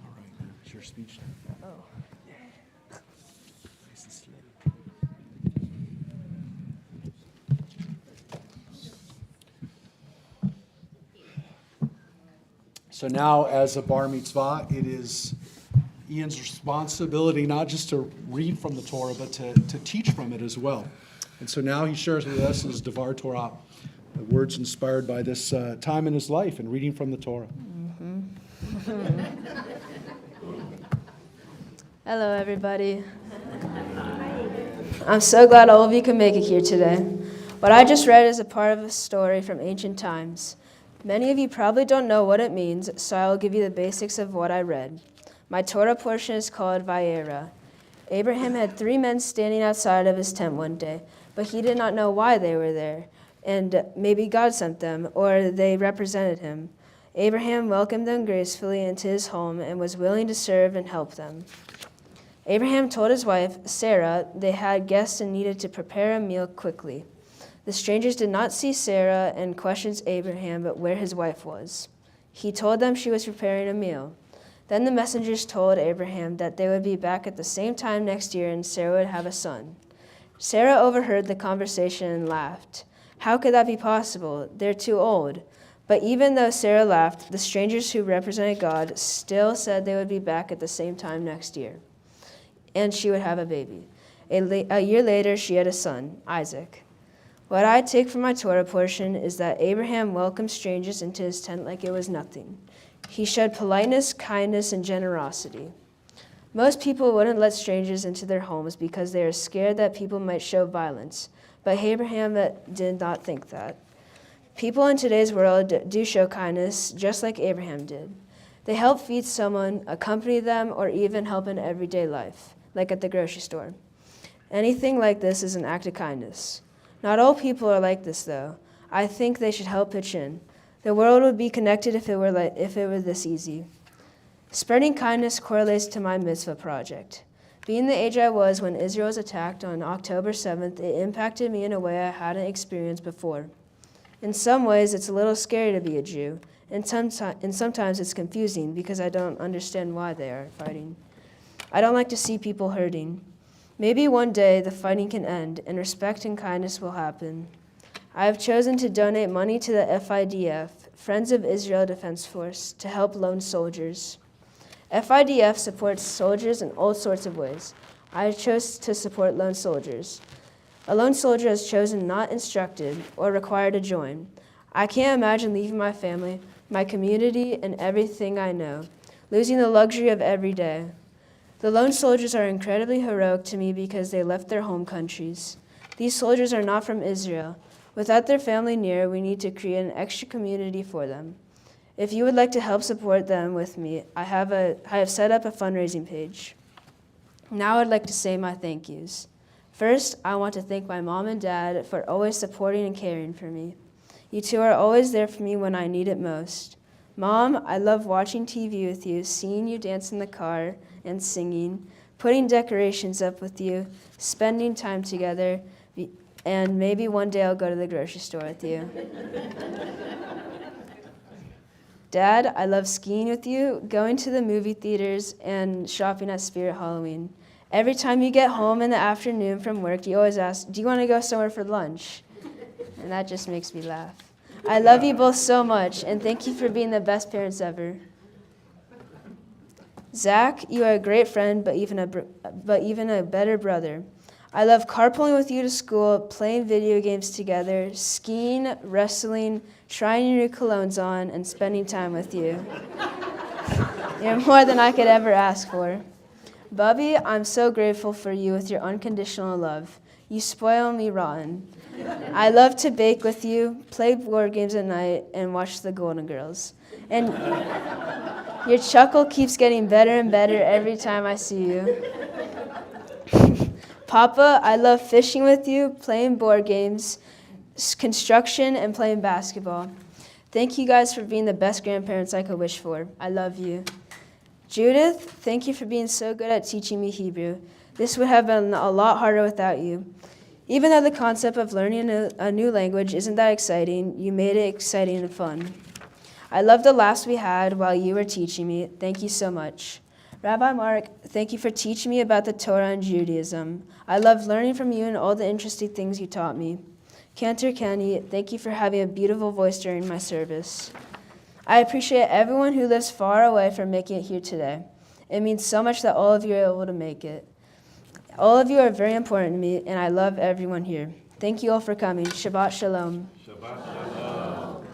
All right, now it's your speech time. Oh. Nice and slow. So now, as a bar mitzvah, it is Ian's responsibility not just to read from the Torah, but to teach from it as well. And so now he shares with us his Devar Torah, the words inspired by this time in his life and reading from the Torah. Hello, everybody. I'm so glad all of you can make it here today. What I just read is a part of a story from ancient times. Many of you probably don't know what it means, so I will give you the basics of what I read. My Torah portion is called Vayera. Abraham had 3 men standing outside of his tent one day. but he did not know why they were there, and maybe God sent them, or they represented him. Abraham welcomed them gracefully into his home and was willing to serve and help them. Abraham told his wife, Sarah, they had guests and needed to prepare a meal quickly. The strangers did not see Sarah and questioned Abraham, but where his wife was. He told them she was preparing a meal. Then the messengers told Abraham that they would be back at the same time next year and Sarah would have a son. Sarah overheard the conversation and laughed. How could that be possible? They're too old. But even though Sarah laughed, the strangers who represented God still said they would be back at the same time next year, and she would have a baby. A year later, she had a son, Isaac. What I take from my Torah portion is that Abraham welcomed strangers into his tent like it was nothing. He showed politeness, kindness, and generosity. Most people wouldn't let strangers into their homes because they are scared that people might show violence, but Abraham did not think that. People in today's world do show kindness just like Abraham did. They help feed someone, accompany them, or even help in everyday life, like at the grocery store. Anything like this is an act of kindness. Not all people are like this, though. I think they should help pitch in. The world would be connected if it were this easy. Spreading kindness correlates to my Mitzvah project. Being the age I was when Israel was attacked on October 7th, it impacted me in a way I hadn't experienced before. In some ways, it's a little scary to be a Jew, and sometimes it's confusing because I don't understand why they are fighting. I don't like to see people hurting. Maybe one day the fighting can end and respect and kindness will happen. I have chosen to donate money to the FIDF, Friends of Israel Defense Force, to help lone soldiers. FIDF supports soldiers in all sorts of ways. I chose to support lone soldiers. A lone soldier is chosen, not instructed or required to join. I can't imagine leaving my family, my community, and everything I know, losing the luxury of every day. The lone soldiers are incredibly heroic to me because they left their home countries. These soldiers are not from Israel. Without their family near, we need to create an extra community for them. If you would like to help support them with me, I have set up a fundraising page. Now I'd like to say my thank yous. First, I want to thank my mom and dad for always supporting and caring for me. You two are always there for me when I need it most. Mom, I love watching TV with you, seeing you dance in the car and singing, putting decorations up with you, spending time together, and maybe one day I'll go to the grocery store with you. Dad, I love skiing with you, going to the movie theaters, and shopping at Spirit Halloween. Every time you get home in the afternoon from work, you always ask, do you want to go somewhere for lunch? And that just makes me laugh. I love you both so much, and thank you for being the best parents ever. Zach, you are a great friend, but even a better brother. I love carpooling with you to school, playing video games together, skiing, wrestling, trying your new colognes on, and spending time with you. You're more than I could ever ask for. Bubby, I'm so grateful for you with your unconditional love. You spoil me rotten. I love to bake with you, play board games at night, and watch the Golden Girls. And your chuckle keeps getting better and better every time I see you. Papa, I love fishing with you, playing board games, construction, and playing basketball. Thank you guys for being the best grandparents I could wish for. I love you. Judith, thank you for being so good at teaching me Hebrew. This would have been a lot harder without you. Even though the concept of learning a new language isn't that exciting, you made it exciting and fun. I love the laughs we had while you were teaching me. Thank you so much. Rabbi Mark, thank you for teaching me about the Torah and Judaism. I love learning from you and all the interesting things you taught me. Cantor Kenny, thank you for having a beautiful voice during my service. I appreciate everyone who lives far away for making it here today. It means so much that all of you are able to make it. All of you are very important to me, and I love everyone here. Thank you all for coming. Shabbat Shalom. Shabbat Shalom.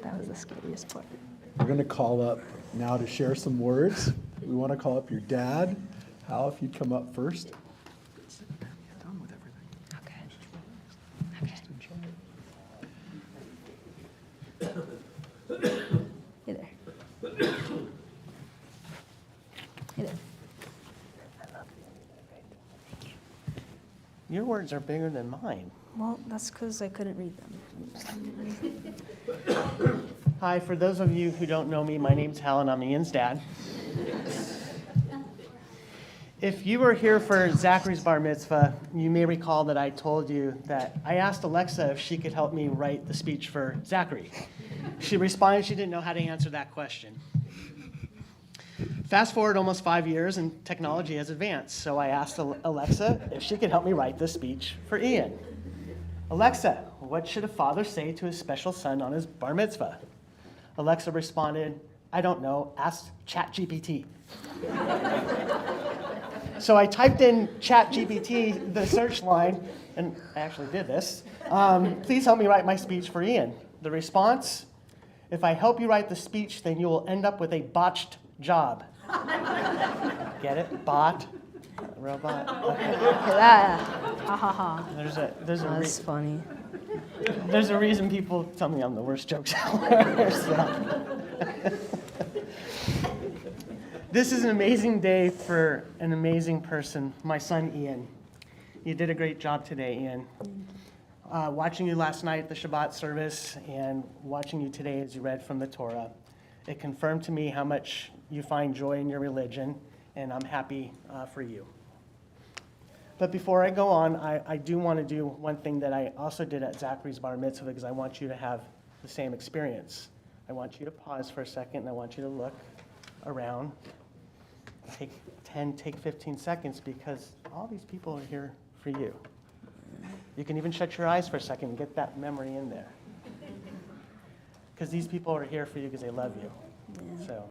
That was the scariest part. We're going to call up now to share some words. We want to call up your dad. Hal, if you'd come up first. Hey there. Your words are bigger than mine. Well, that's because I couldn't read them. Hi, for those of you who don't know me, my name's Hal and I'm Ian's dad. If you were here for Zachary's bar mitzvah, you may recall that I told you that I asked Alexa if she could help me write the speech for Zachary. She responded she didn't know how to answer that question. Fast forward almost 5 years and technology has advanced, so I asked Alexa if she could help me write the speech for Ian. Alexa, what should a father say to his special son on his bar mitzvah? Alexa responded, I don't know, ask ChatGPT. So I typed in ChatGPT, the search line, and I actually did this. Please help me write my speech for Ian. The response, if I help you write the speech, then you will end up with a botched job. Get it? Bot? Robot? Okay. Ha ha ha. That's funny. There's a reason people tell me I'm the worst joke teller. So. This is an amazing day for an amazing person, my son Ian. You did a great job today, Ian. Watching you last night at the Shabbat service and watching you today as you read from the Torah, it confirmed to me how much you find joy in your religion, and I'm happy for you. But before I go on, I do want to do one thing that I also did at Zachary's bar mitzvah because I want you to have the same experience. I want you to pause for a second, and I want you to look around. Take 10, take 15 seconds because all these people are here for you. You can even shut your eyes for a second and get that memory in there. Because these people are here for you because they love you. Yeah. So.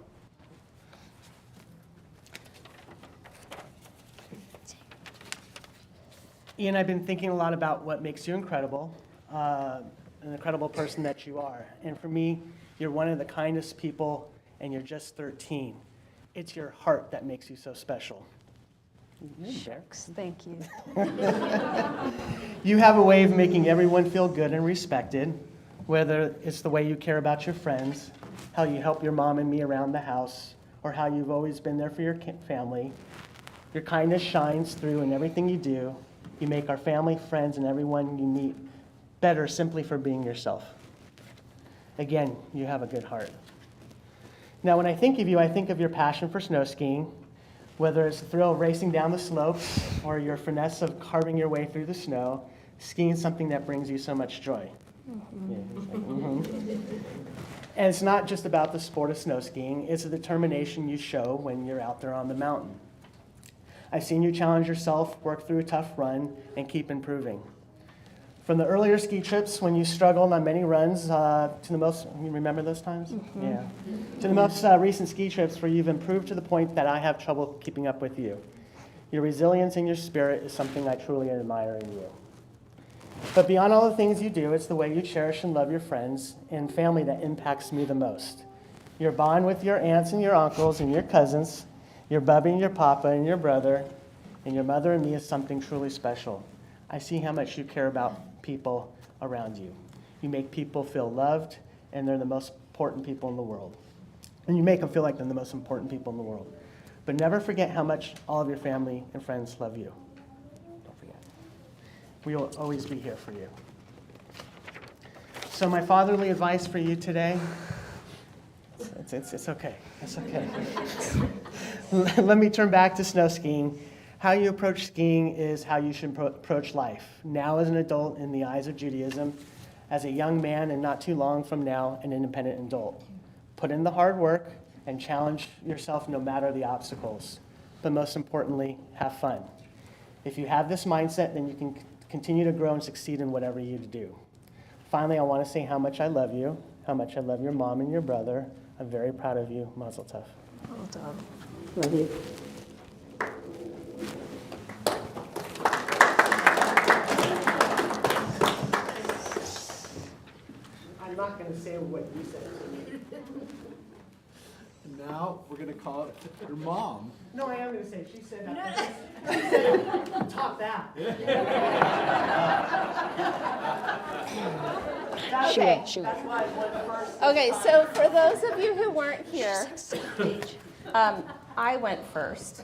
Ian, I've been thinking a lot about what makes you incredible, an incredible person that you are. And for me, you're one of the kindest people, and you're just 13. It's your heart that makes you so special. Shucks, thank you. You have a way of making everyone feel good and respected, whether it's the way you care about your friends, how you help your mom and me around the house, or how you've always been there for your family. Your kindness shines through in everything you do. You make our family, friends, and everyone you meet better simply for being yourself. Again, you have a good heart. Now, when I think of you, I think of your passion for snow skiing, whether it's the thrill of racing down the slopes or your finesse of carving your way through the snow. Skiing is something that brings you so much joy. Mm-hmm. Yeah, like, And it's not just about the sport of snow skiing, it's the determination you show when you're out there on the mountain. I've seen you challenge yourself, work through a tough run, and keep improving. From the earlier ski trips when you struggled on many runs to the most, you remember those times? Mm-hmm. Yeah. To the most recent ski trips where you've improved to the point that I have trouble keeping up with you. Your resilience and your spirit is something I truly admire in you. But beyond all the things you do, it's the way you cherish and love your friends and family that impacts me the most. Your bond with your aunts and your uncles and your cousins, your bubby and your papa and your brother, and your mother and me is something truly special. I see how much you care about people around you. You make people feel loved, and they're the most important people in the world. And you make them feel like they're the most important people in the world. But never forget how much all of your family and friends love you. Don't forget. We will always be here for you. So my fatherly advice for you today, it's okay. It's okay. Let me turn back to snow skiing. How you approach skiing is how you should approach life. Now as an adult in the eyes of Judaism, as a young man and not too long from now, an independent adult. Put in the hard work and challenge yourself no matter the obstacles. But most importantly, have fun. If you have this mindset, then you can continue to grow and succeed in whatever you do. Finally, I want to say how much I love you, how much I love your mom and your brother. I'm very proud of you. Mazel tov. Well done. Love you. I'm not going to say what you said to me. Now we're going to call it your mom. No, I am going to say it. She said that. She said, top that. Okay. That's why I went first. Okay, so for those of you who weren't here, I went first.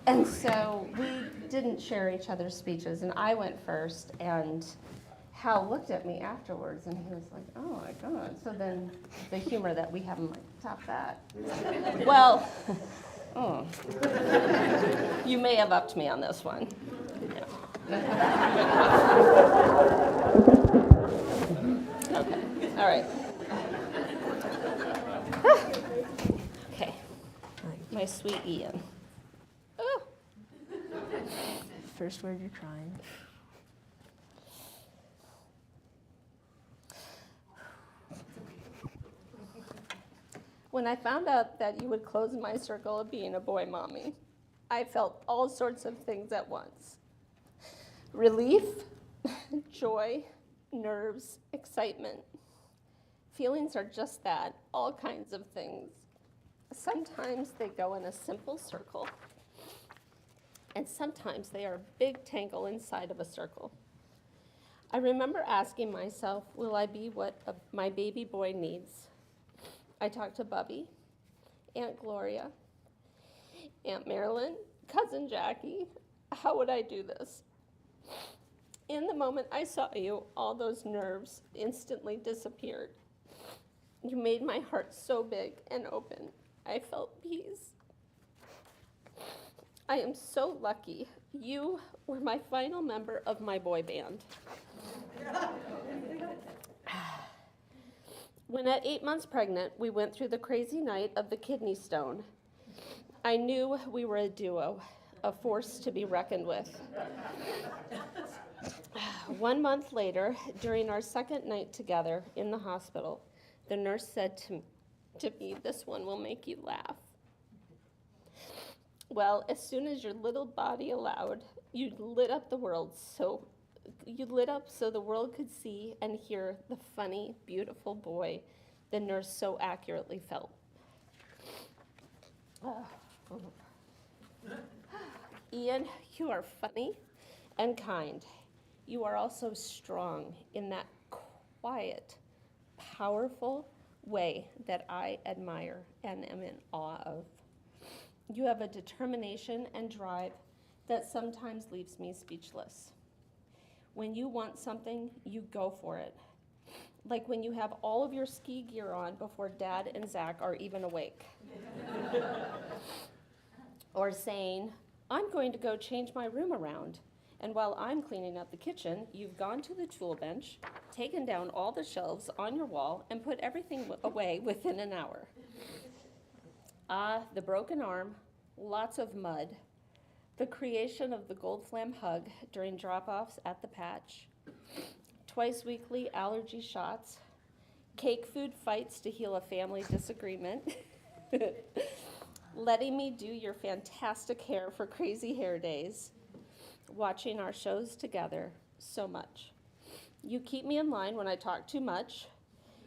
And so we didn't share each other's speeches, and I went first, and Hal looked at me afterwards, and he was like, oh my God. So then the humor that we have, I'm like, stop that. Well, you may have upped me on this one. Okay, all right. Okay, my sweet Ian. Oh. First word you're trying. When I found out that you would close my circle of being a boy mommy, I felt all sorts of things at once. Relief, joy, nerves, excitement. Feelings are just that, all kinds of things. Sometimes they go in a simple circle, and sometimes they are a big tangle inside of a circle. I remember asking myself, will I be what my baby boy needs? I talked to Bubby, Aunt Gloria, Aunt Marilyn, Cousin Jackie. How would I do this? In the moment I saw you, all those nerves instantly disappeared. You made my heart so big and open. I felt peace. I am so lucky. You were my final member of my boy band. When at 8 months pregnant, we went through the crazy night of the kidney stone. I knew we were a duo, a force to be reckoned with. 1 month later, during our second night together in the hospital, the nurse said to me, this one will make you laugh. Well, as soon as your little body allowed, you lit up so the world could see and hear the funny, beautiful boy the nurse so accurately felt. Ian, you are funny and kind. You are also strong in that quiet, powerful way that I admire and am in awe of. You have a determination and drive that sometimes leaves me speechless. When you want something, you go for it. Like when you have all of your ski gear on before Dad and Zach are even awake. Or saying, I'm going to go change my room around. And while I'm cleaning up the kitchen, you've gone to the tool bench, taken down all the shelves on your wall, and put everything away within an hour. The broken arm, lots of mud, the creation of the Gold Flam hug during drop-offs at the patch, twice weekly allergy shots, cake food fights to heal a family disagreement, letting me do your fantastic hair for crazy hair days, watching our shows together so much. You keep me in line when I talk too much.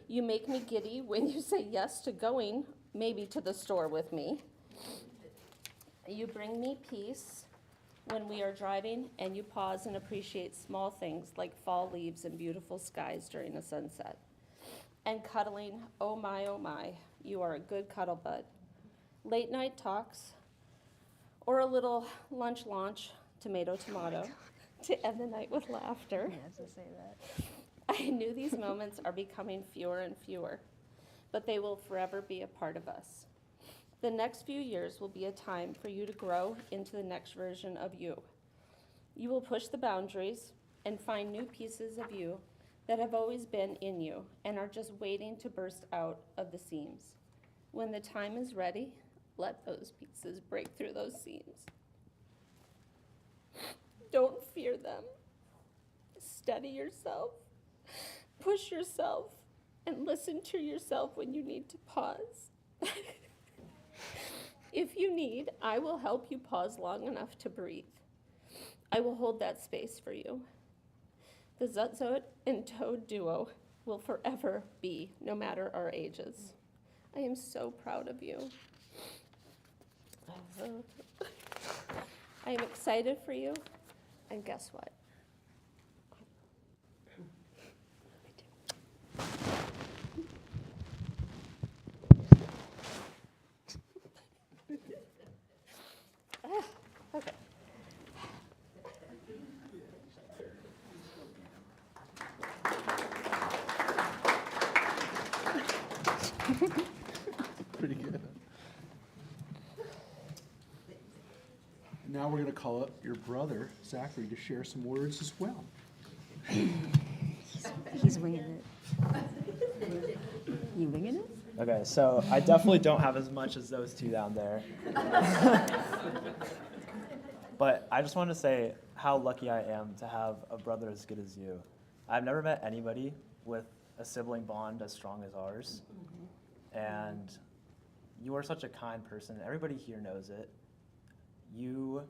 You make me giddy when you say yes to going, maybe to the store with me. You bring me peace when we are driving, and you pause and appreciate small things like fall leaves and beautiful skies during a sunset. And cuddling, oh my, you are a good cuddle bud. Late night talks, or a little lunch launch, tomato, to end the night with laughter. Yes, to say that. I knew these moments are becoming fewer and fewer, but they will forever be a part of us. The next few years will be a time for you to grow into the next version of you. You will push the boundaries and find new pieces of you that have always been in you and are just waiting to burst out of the seams. When the time is ready, let those pieces break through those seams. Don't fear them. Steady yourself, push yourself, and listen to yourself when you need to pause. If you need, I will help you pause long enough to breathe. I will hold that space for you. The Zutzot and Toad duo will forever be, no matter our ages. I am so proud of you. I am excited for you, and guess what? Pretty good. Now we're going to call up your brother, Zachary, to share some words as well. He's winging it. You winging it? Okay, so I definitely don't have as much as those two down there. But I just want to say how lucky I am to have a brother as good as you. I've never met anybody with a sibling bond as strong as ours. And you are such a kind person. Everybody here knows it. I'm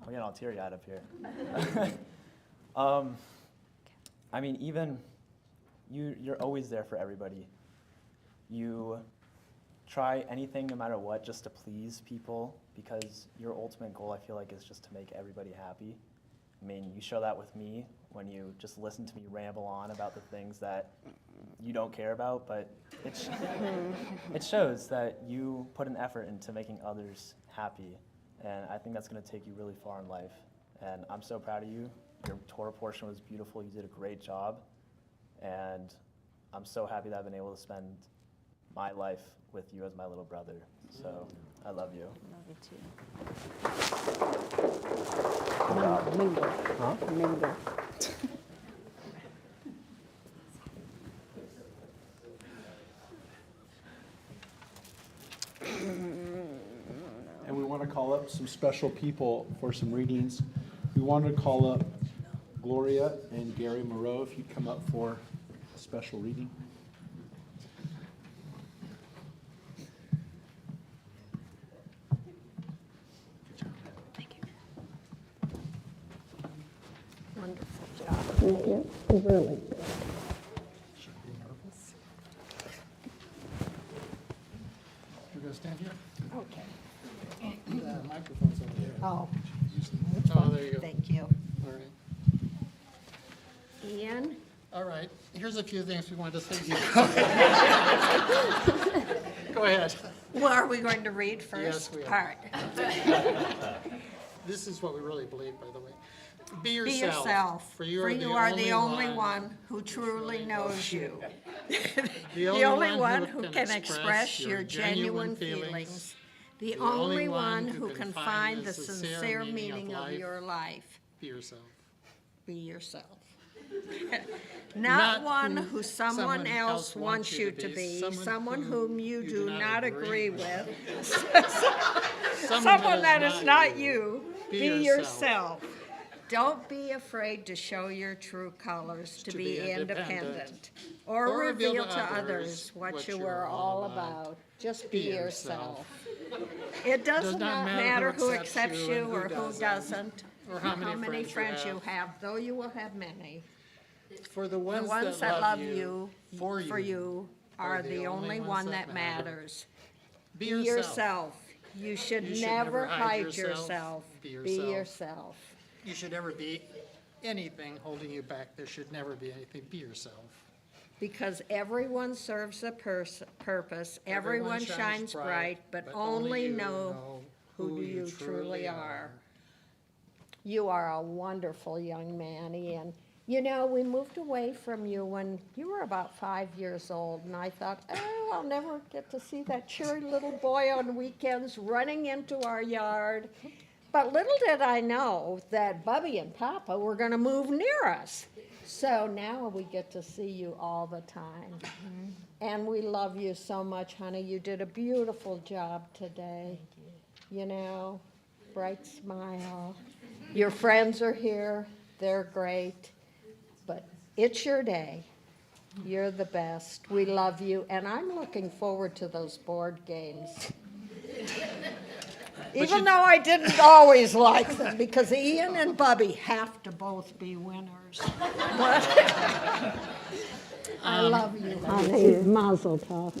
getting all teary-eyed up here. I mean, even you're always there for everybody. You try anything, no matter what, just to please people, because your ultimate goal, I feel like, is just to make everybody happy. I mean, you show that with me when you just listen to me ramble on about the things that you don't care about, but it shows that you put an effort into making others happy, and I think that's going to take you really far in life. And I'm so proud of you. Your Torah portion was beautiful. You did a great job, and I'm so happy that I've been able to spend my life with you as my little brother. So I love you. Love you too. Mingle. Huh? Mingle. And we want to call up some special people for some readings. We want to call up Gloria and Gary Moreau, if you'd come up for a special reading. Wonderful job. Thank you. Really good. We're going to stand here? Okay. The microphone's over there. Oh, Oh, there you go. thank you. All right. Ian? All right. Here's a few things we wanted to say to you. Go ahead. Well, are we going to read first? Yes, we are. All right. This is what we really believe, by the way. Be Be yourself. yourself, For you are the only one who truly knows you. The only one who can express your genuine feelings. The only one who can find the sincere meaning of your life. Be yourself. Be yourself. Not one who someone else wants you to be, someone whom you do not agree with, someone that is not you. Be yourself. Don't be afraid to show your true colors, to be independent, or reveal to others what you are all about. Just be yourself. It does not matter who accepts you or who doesn't, or how many friends you have, though you will have many. For the The ones that love you for you are the only one that matters. Be Be yourself. You should never hide yourself. Be Be yourself. yourself. You should never be anything holding you back. There should never be anything. Be yourself. Because everyone serves a purpose, everyone shines bright, but only you know who you truly are. You are a wonderful young man, Ian. You know, we moved away from you when you were about 5 years old, and I thought, oh, I'll never get to see that cheery little boy on weekends running into our yard. But little did I know that Bubby and Papa were going to move near us. So now we get to see you all the time. And we love you so much, honey. You did a beautiful job today. You know, bright smile. Your friends are here. They're great. But it's your day. You're the best. We love you. And I'm looking forward to those board games. Even though I didn't always like them, because Ian and Bubby have to both be winners. But I love you, honey. Mazel tov.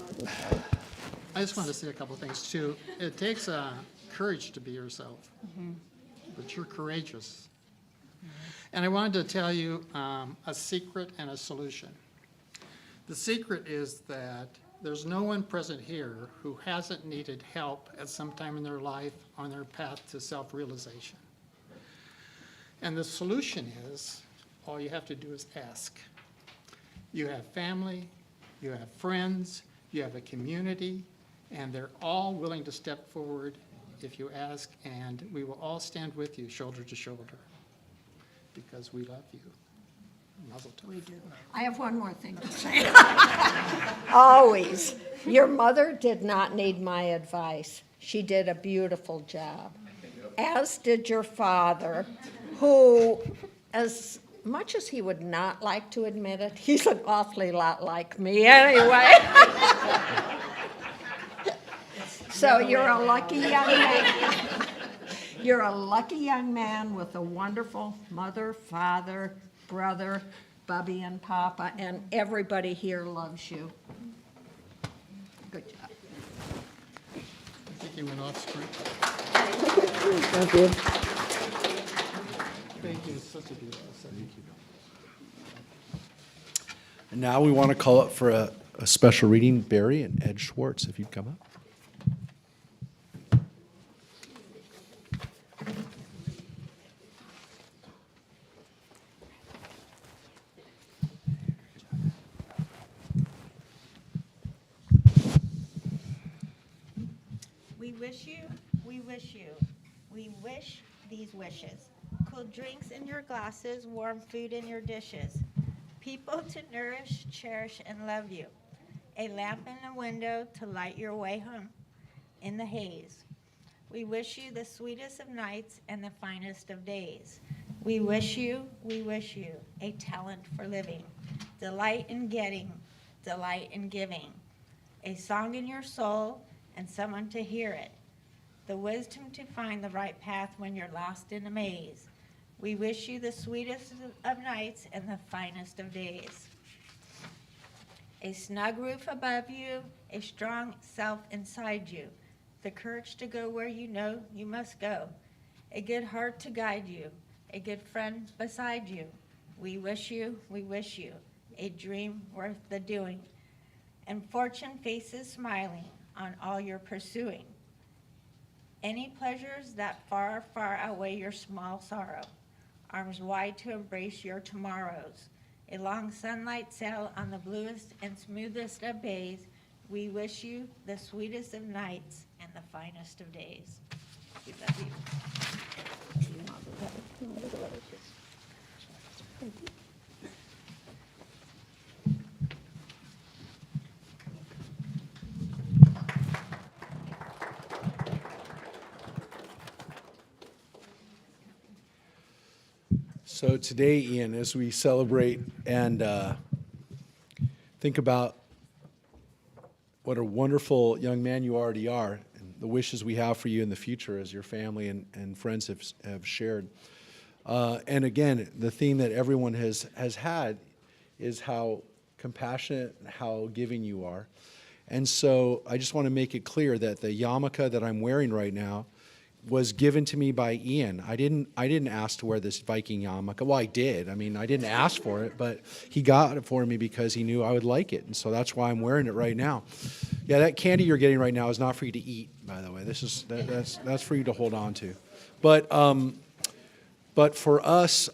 I just want to say a couple things too. It takes courage to be yourself, but you're courageous. And I wanted to tell you a secret and a solution. The secret is that there's no one present here who hasn't needed help at some time in their life on their path to self-realization. And the solution is, all you have to do is ask. You have family, you have friends, you have a community, and they're all willing to step forward if you ask, and we will all stand with you shoulder to shoulder because we love you. Mazel tov. We do. I have one more thing to say. Always. Your mother did not need my advice. She did a beautiful job, as did your father, who, as much as he would not like to admit it, he's an awfully lot like me anyway. So you're a lucky young man. You're a lucky young man with a wonderful mother, father, brother, Bubby and Papa, and everybody here loves you. Good job. I think he went off script. Thank you. Thank you. It's such a beautiful setting. And now we want to call up for a special reading, Barry and Ed Schwartz, if you'd come up. We wish these wishes. Cool drinks in your glasses, warm food in your dishes. People to nourish, cherish, and love you. A lamp in a window to light your way home in the haze. We wish you the sweetest of nights and the finest of days. We wish you, a talent for living. Delight in getting, delight in giving. A song in your soul and someone to hear it. The wisdom to find the right path when you're lost in a maze. We wish you the sweetest of nights and the finest of days. A snug roof above you, a strong self inside you, the courage to go where you know you must go, a good heart to guide you, a good friend beside you. We wish you, a dream worth the doing, and fortune faces smiling on all you're pursuing. Any pleasures that far, far outweigh your small sorrow, arms wide to embrace your tomorrows. A long sunlight sail on the bluest and smoothest of bays. We wish you the sweetest of nights and the finest of days. We love you. So today, Ian, as we celebrate and think about what a wonderful young man you already are, and the wishes we have for you in the future as your family and friends have shared. And again, the theme that everyone has had is how compassionate and how giving you are. And so I just want to make it clear that the yarmulke that I'm wearing right now was given to me by Ian. I didn't ask to wear this Viking yarmulke. Well, I did. I mean, I didn't ask for it, but he got it for me because he knew I would like it, and so that's why I'm wearing it right now. Yeah, that candy you're getting right now is not for you to eat, by the way. That's for you to hold on to. But for us,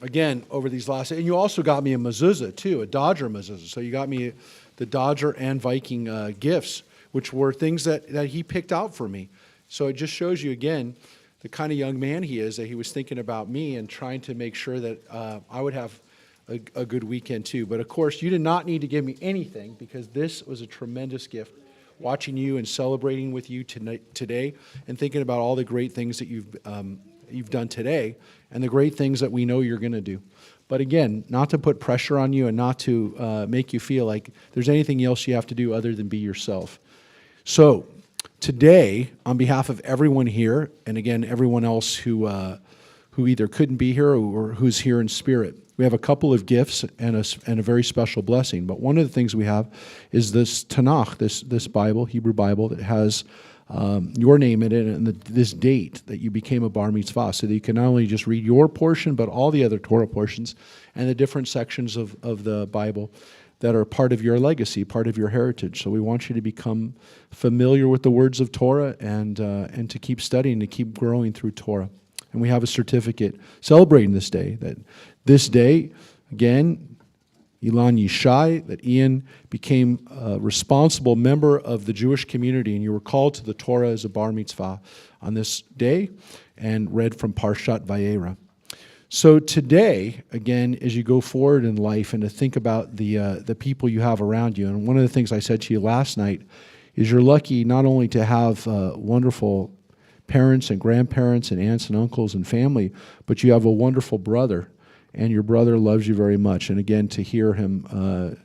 again, over these last, and you also got me a mezuzah too, a Dodger mezuzah. So you got me the Dodger and Viking gifts, which were things that he picked out for me. So it just shows you, again, the kind of young man he is, that he was thinking about me and trying to make sure that I would have a good weekend too. But of course, you did not need to give me anything because this was a tremendous gift, watching you and celebrating with you today and thinking about all the great things that you've done today and the great things that we know you're going to do. But again, not to put pressure on you and not to make you feel like there's anything else you have to do other than be yourself. So today, on behalf of everyone here, and again, everyone else who either couldn't be here or who's here in spirit, we have a couple of gifts and a very special blessing. But one of the things we have is this Tanakh, this Bible, Hebrew Bible, that has your name in it and this date that you became a bar mitzvah, so that you can not only just read your portion, but all the other Torah portions and the different sections of the Bible that are part of your legacy, part of your heritage. So we want you to become familiar with the words of Torah and to keep studying, to keep growing through Torah. And we have a certificate celebrating this day, that this day, again, Ilan Yishai, that Ian became a responsible member of the Jewish community, and you were called to the Torah as a bar mitzvah on this day, and read from Parshat Vayera. So today, again, as you go forward in life and to think about the people you have around you, and one of the things I said to you last night is you're lucky not only to have wonderful parents and grandparents and aunts and uncles and family, but you have a wonderful brother, and your brother loves you very much. And again, to hear him,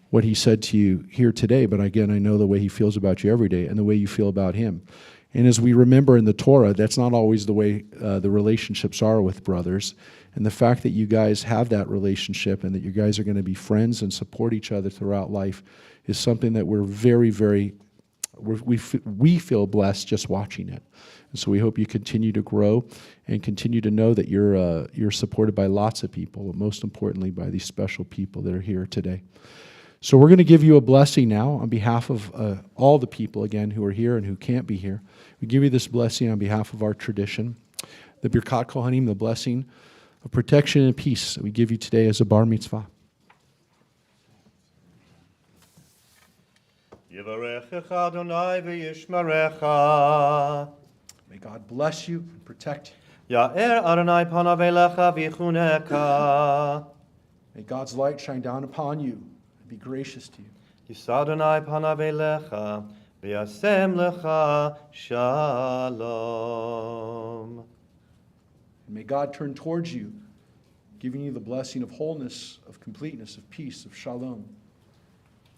what he said to you here today, but again, I know the way he feels about you every day and the way you feel about him. And as we remember in the Torah, that's not always the way the relationships are with brothers. And the fact that you guys have that relationship and that you guys are going to be friends and support each other throughout life is something that we're very, we feel blessed just watching it. And so we hope you continue to grow and continue to know that you're supported by lots of people, but most importantly by these special people that are here today. So we're going to give you a blessing now on behalf of all the people, again, who are here and who can't be here. We give you this blessing on behalf of our tradition, the Birkat Kohanim, the blessing of protection and peace that we give you today as a bar mitzvah. Yivarechecha Adonai v'yishmerecha. May God bless you and protect you. Ya'er Adonai panav elecha v'yichuneka. May God's light shine down upon you and be gracious to you. Yisa Adonai panav elecha v'yasem lecha shalom. And may God turn towards you, giving you the blessing of wholeness, of completeness, of peace, of shalom.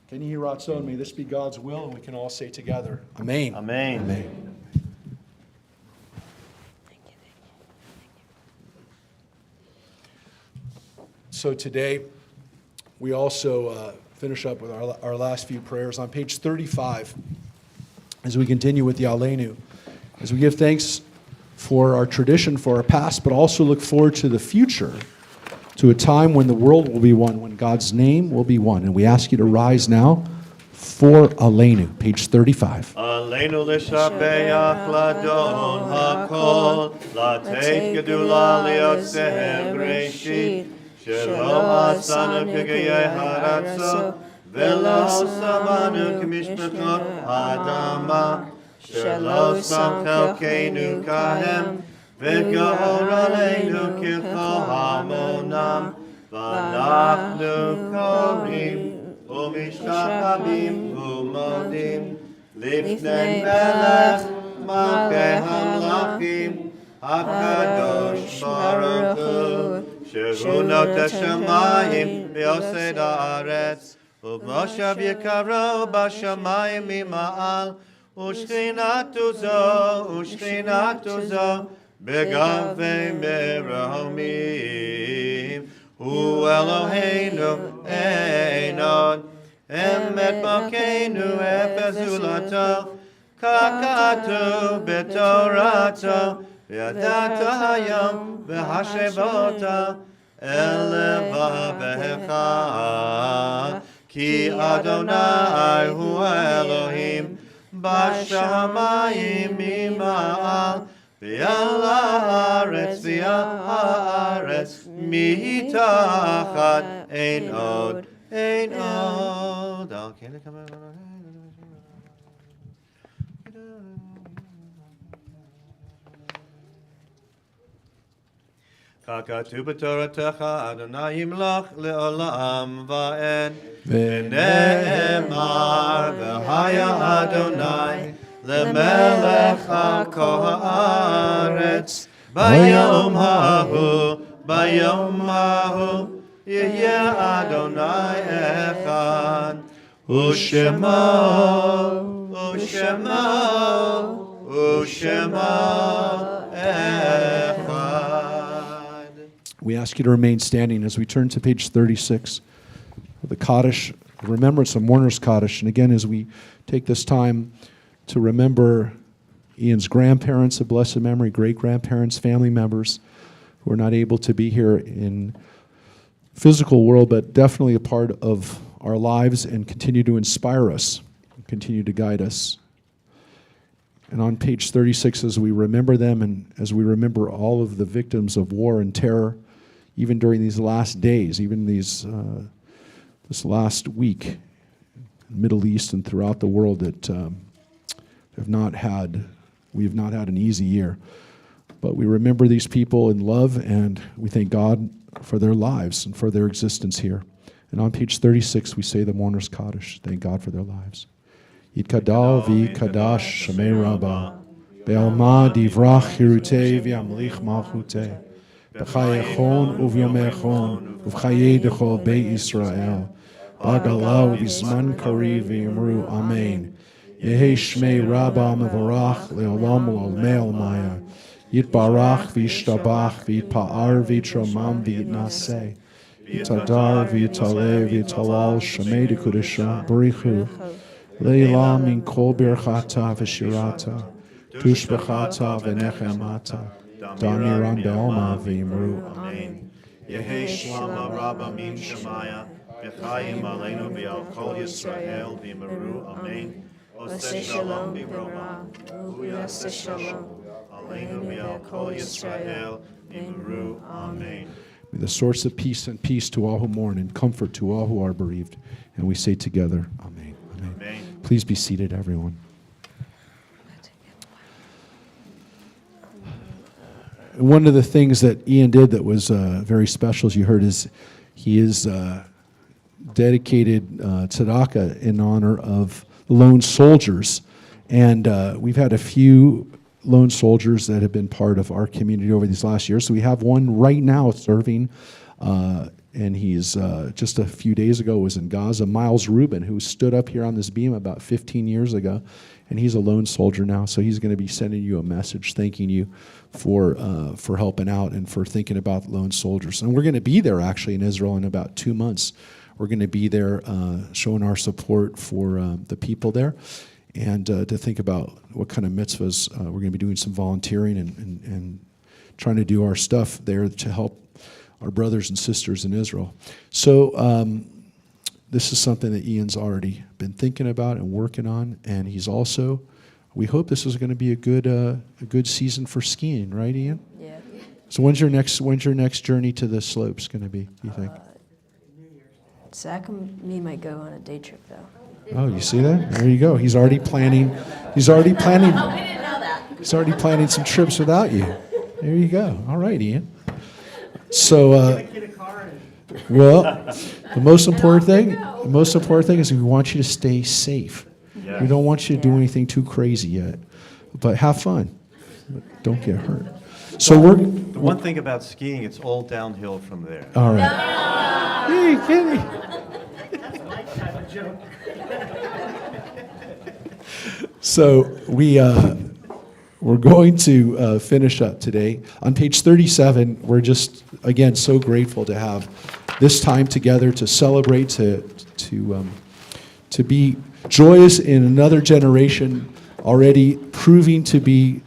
Ken Yehi Ratzon, may this be God's will, and we can all say together, Amen. Amen. Amen. So today, we also finish up with our last few prayers on page 35 as we continue with the Aleinu, as we give thanks for our tradition, for our past, but also look forward to the future, to a time when the world will be one, when God's name will be one. And we ask you to rise now for Aleinu, page 35. Aleinu l'shabeach ladon hakol, lateit gedula liyotzeh breshit, shelo asanu k'geyeh haratzo, velo samanu k'mishpachot adama, shelo sam chelkeinu kahem, v'ga'or aleinu k'chol hamonam, v'anachnu korim, u'mishtabim u'modim, lifnei melech malkei hamlachim, HaKadosh Baruch Hu, shehu noteh shamayim v'yosed haaretz, u'moshav yikaro b'shamayim mima'al, u'shchinatu zo, begavei meromim, hu Eloheinu einod, emet malkeinu efezulato, kakatu b'torato, v'yadata hayom v'hashevota, elevavecha, ki Adonai hu Elohim, bashamayim mima'al, v'yal haaretz mitachat ein od. Kakatu b'toratecha Adonai yimlach le'olam va'ed, v'ne'emar v'haya Adonai le'melech ha'kol haaretz, bayom hahu, Yehyeh Adonai echad, u'shemo echad. We ask you to remain standing as we turn to page 36, the Kaddish, the remembrance of Mourner's Kaddish. And again, as we take this time to remember Ian's grandparents of blessed memory, great-grandparents, family members who are not able to be here in physical world, but definitely a part of our lives and continue to inspire us, continue to guide us. And on page 36, as we remember them and as we remember all of the victims of war and terror, even during these last days, even these this last week in the Middle East and throughout the world that we have not had an easy year. But we remember these people in love, and we thank God for their lives and for their existence here. And on page 36, we say the mourner's Kaddish. Thank God for their lives. Yitkadal v'kadash Shemei Rabbah, Be'alma divrach hirutei v'yamlich malchutei, B'chayechon uvyomechon, uv'chayei dechol Beit Yisrael, B'agala u'bizman kariv v'yamru Amen. Yehi Shmei Rabbah mevorach le'olam u'olmei olmaya, Yitbarach v'yishtabach v'yitpa'ar v'yitromam v'yitnaseh, Yitadar v'yitaleh v'yitalal Shemei dekudesha barichu, Leila min kol birchata v'shirata, tushbechata v'nechemata, damiran be'alma v'yimru Amen. Yehi shlama rabba min shemaya, v'chayim aleinu v'al kol Yisrael v'yimeru Amen. Oseh shalom b'broma, u'yaseh shalom, aleinu v'al kol Yisrael v'yimeru Amen. May the source of peace and peace to all who mourn and comfort to all who are bereaved. And we say together, Amen. Amen. Amen. Please be seated, everyone. One of the things that Ian did that was very special, as you heard, is he is dedicated tzedakah in honor of lone soldiers. And we've had a few lone soldiers that have been part of our community over these last years. So we have one right now serving, and he's just a few days ago was in Gaza, Miles Rubin, who stood up here on this beam about 15 years ago, and he's a lone soldier now. So he's going to be sending you a message thanking you for helping out and for thinking about lone soldiers. And we're going to be there actually in Israel in about 2 months. We're going to be there showing our support for the people there, and to think about what kind of mitzvahs. We're going to be doing some volunteering and trying to do our stuff there to help our brothers and sisters in Israel. So this is something that Ian's already been thinking about and working on, and he's also, we hope this is going to be a good season for skiing, right, Ian? Yeah. So when's your next journey to the slopes going to be, do you think? Zach and me might go on a day trip, though. Oh, you see that? There you go. He's already planning. He's already planning. Oh, we didn't know that. He's already planning some trips without you. There you go. All right, Ian. So, well, the most important thing is we want you to stay safe. Yes. We don't want you to do anything too crazy yet, but have fun. Don't get hurt. So The one thing about skiing, it's all downhill from there. all right. Hey, Kenny. So we're going to finish up today. On page 37, we're just, again, so grateful to have this time together to celebrate, to be joyous in another generation already proving to be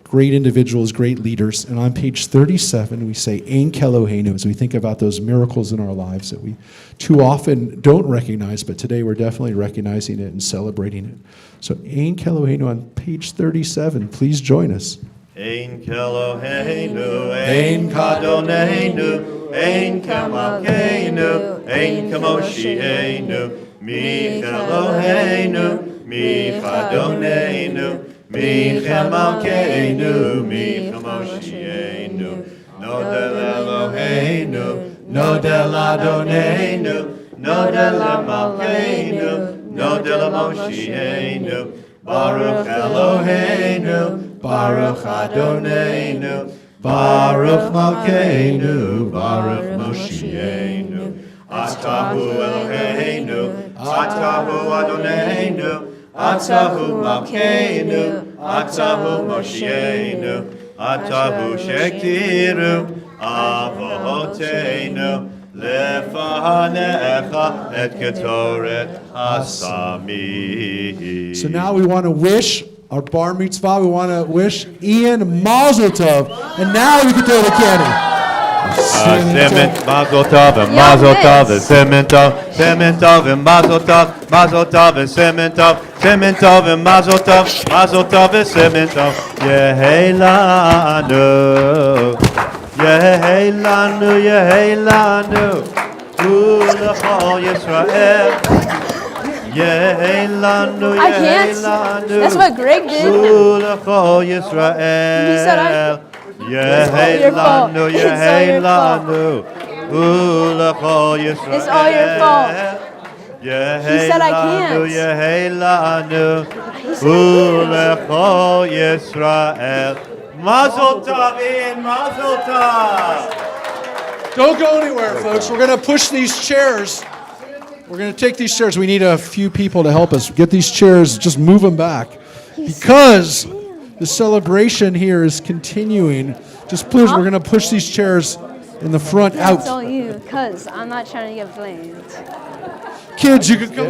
great individuals, great leaders. And on page 37, we say, Ein Keloheinu, as we think about those miracles in our lives that we too often don't recognize, but today we're definitely recognizing it and celebrating it. So Ein Keloheinu on page 37. Please join us. Ein Keloheinu, Ein Kadonenu, Ein Kamalkeinu, Ein Kamoshienu, Mi Keloheinu, Mi Chadonenu, Mi Chemalkeinu, Mi Chamoshienu, Nodel Eloheinu, Nodel Adonenu, Nodel Malkeinu, Nodel Moshienu, Baruch Eloheinu, Baruch Adonenu, Baruch Malkeinu, Baruch Moshienu, Atahu Eloheinu, Atahu Adonenu, Atahu Malkeinu, Atahu Moshienu, Atahu Shektiru, Avoteinu, Lefanecha et Ketoret Asami. So now we want to wish our bar mitzvah, we want to wish Ian Mazel Tov. And now we can throw the candy. Mazel tov and mazel tov and semen tov and mazel tov and semen tov and mazel tov and semen tov. Yehelanu, Yehelanu, Yehelanu, Ulechol Yisrael. Yehelanu, I can't. Yehelanu. That's what Greg did. Ulechol Yisrael. He said Yehelanu, It's all your fault. Yehelanu. Ulechol Yisrael. It's all your fault. Yehelanu, said I can't. Yehelanu. Ulechol Yisrael. Mazel tov, Ian, mazel tov. Don't go anywhere, folks. We're going to push these chairs. We're going to take these chairs. We need a few people to help us get these chairs, just move them back. Because the celebration here is continuing. Just please, we're going to push these chairs in the front That's out. all you, because I'm not trying to get blamed. Kids, you can come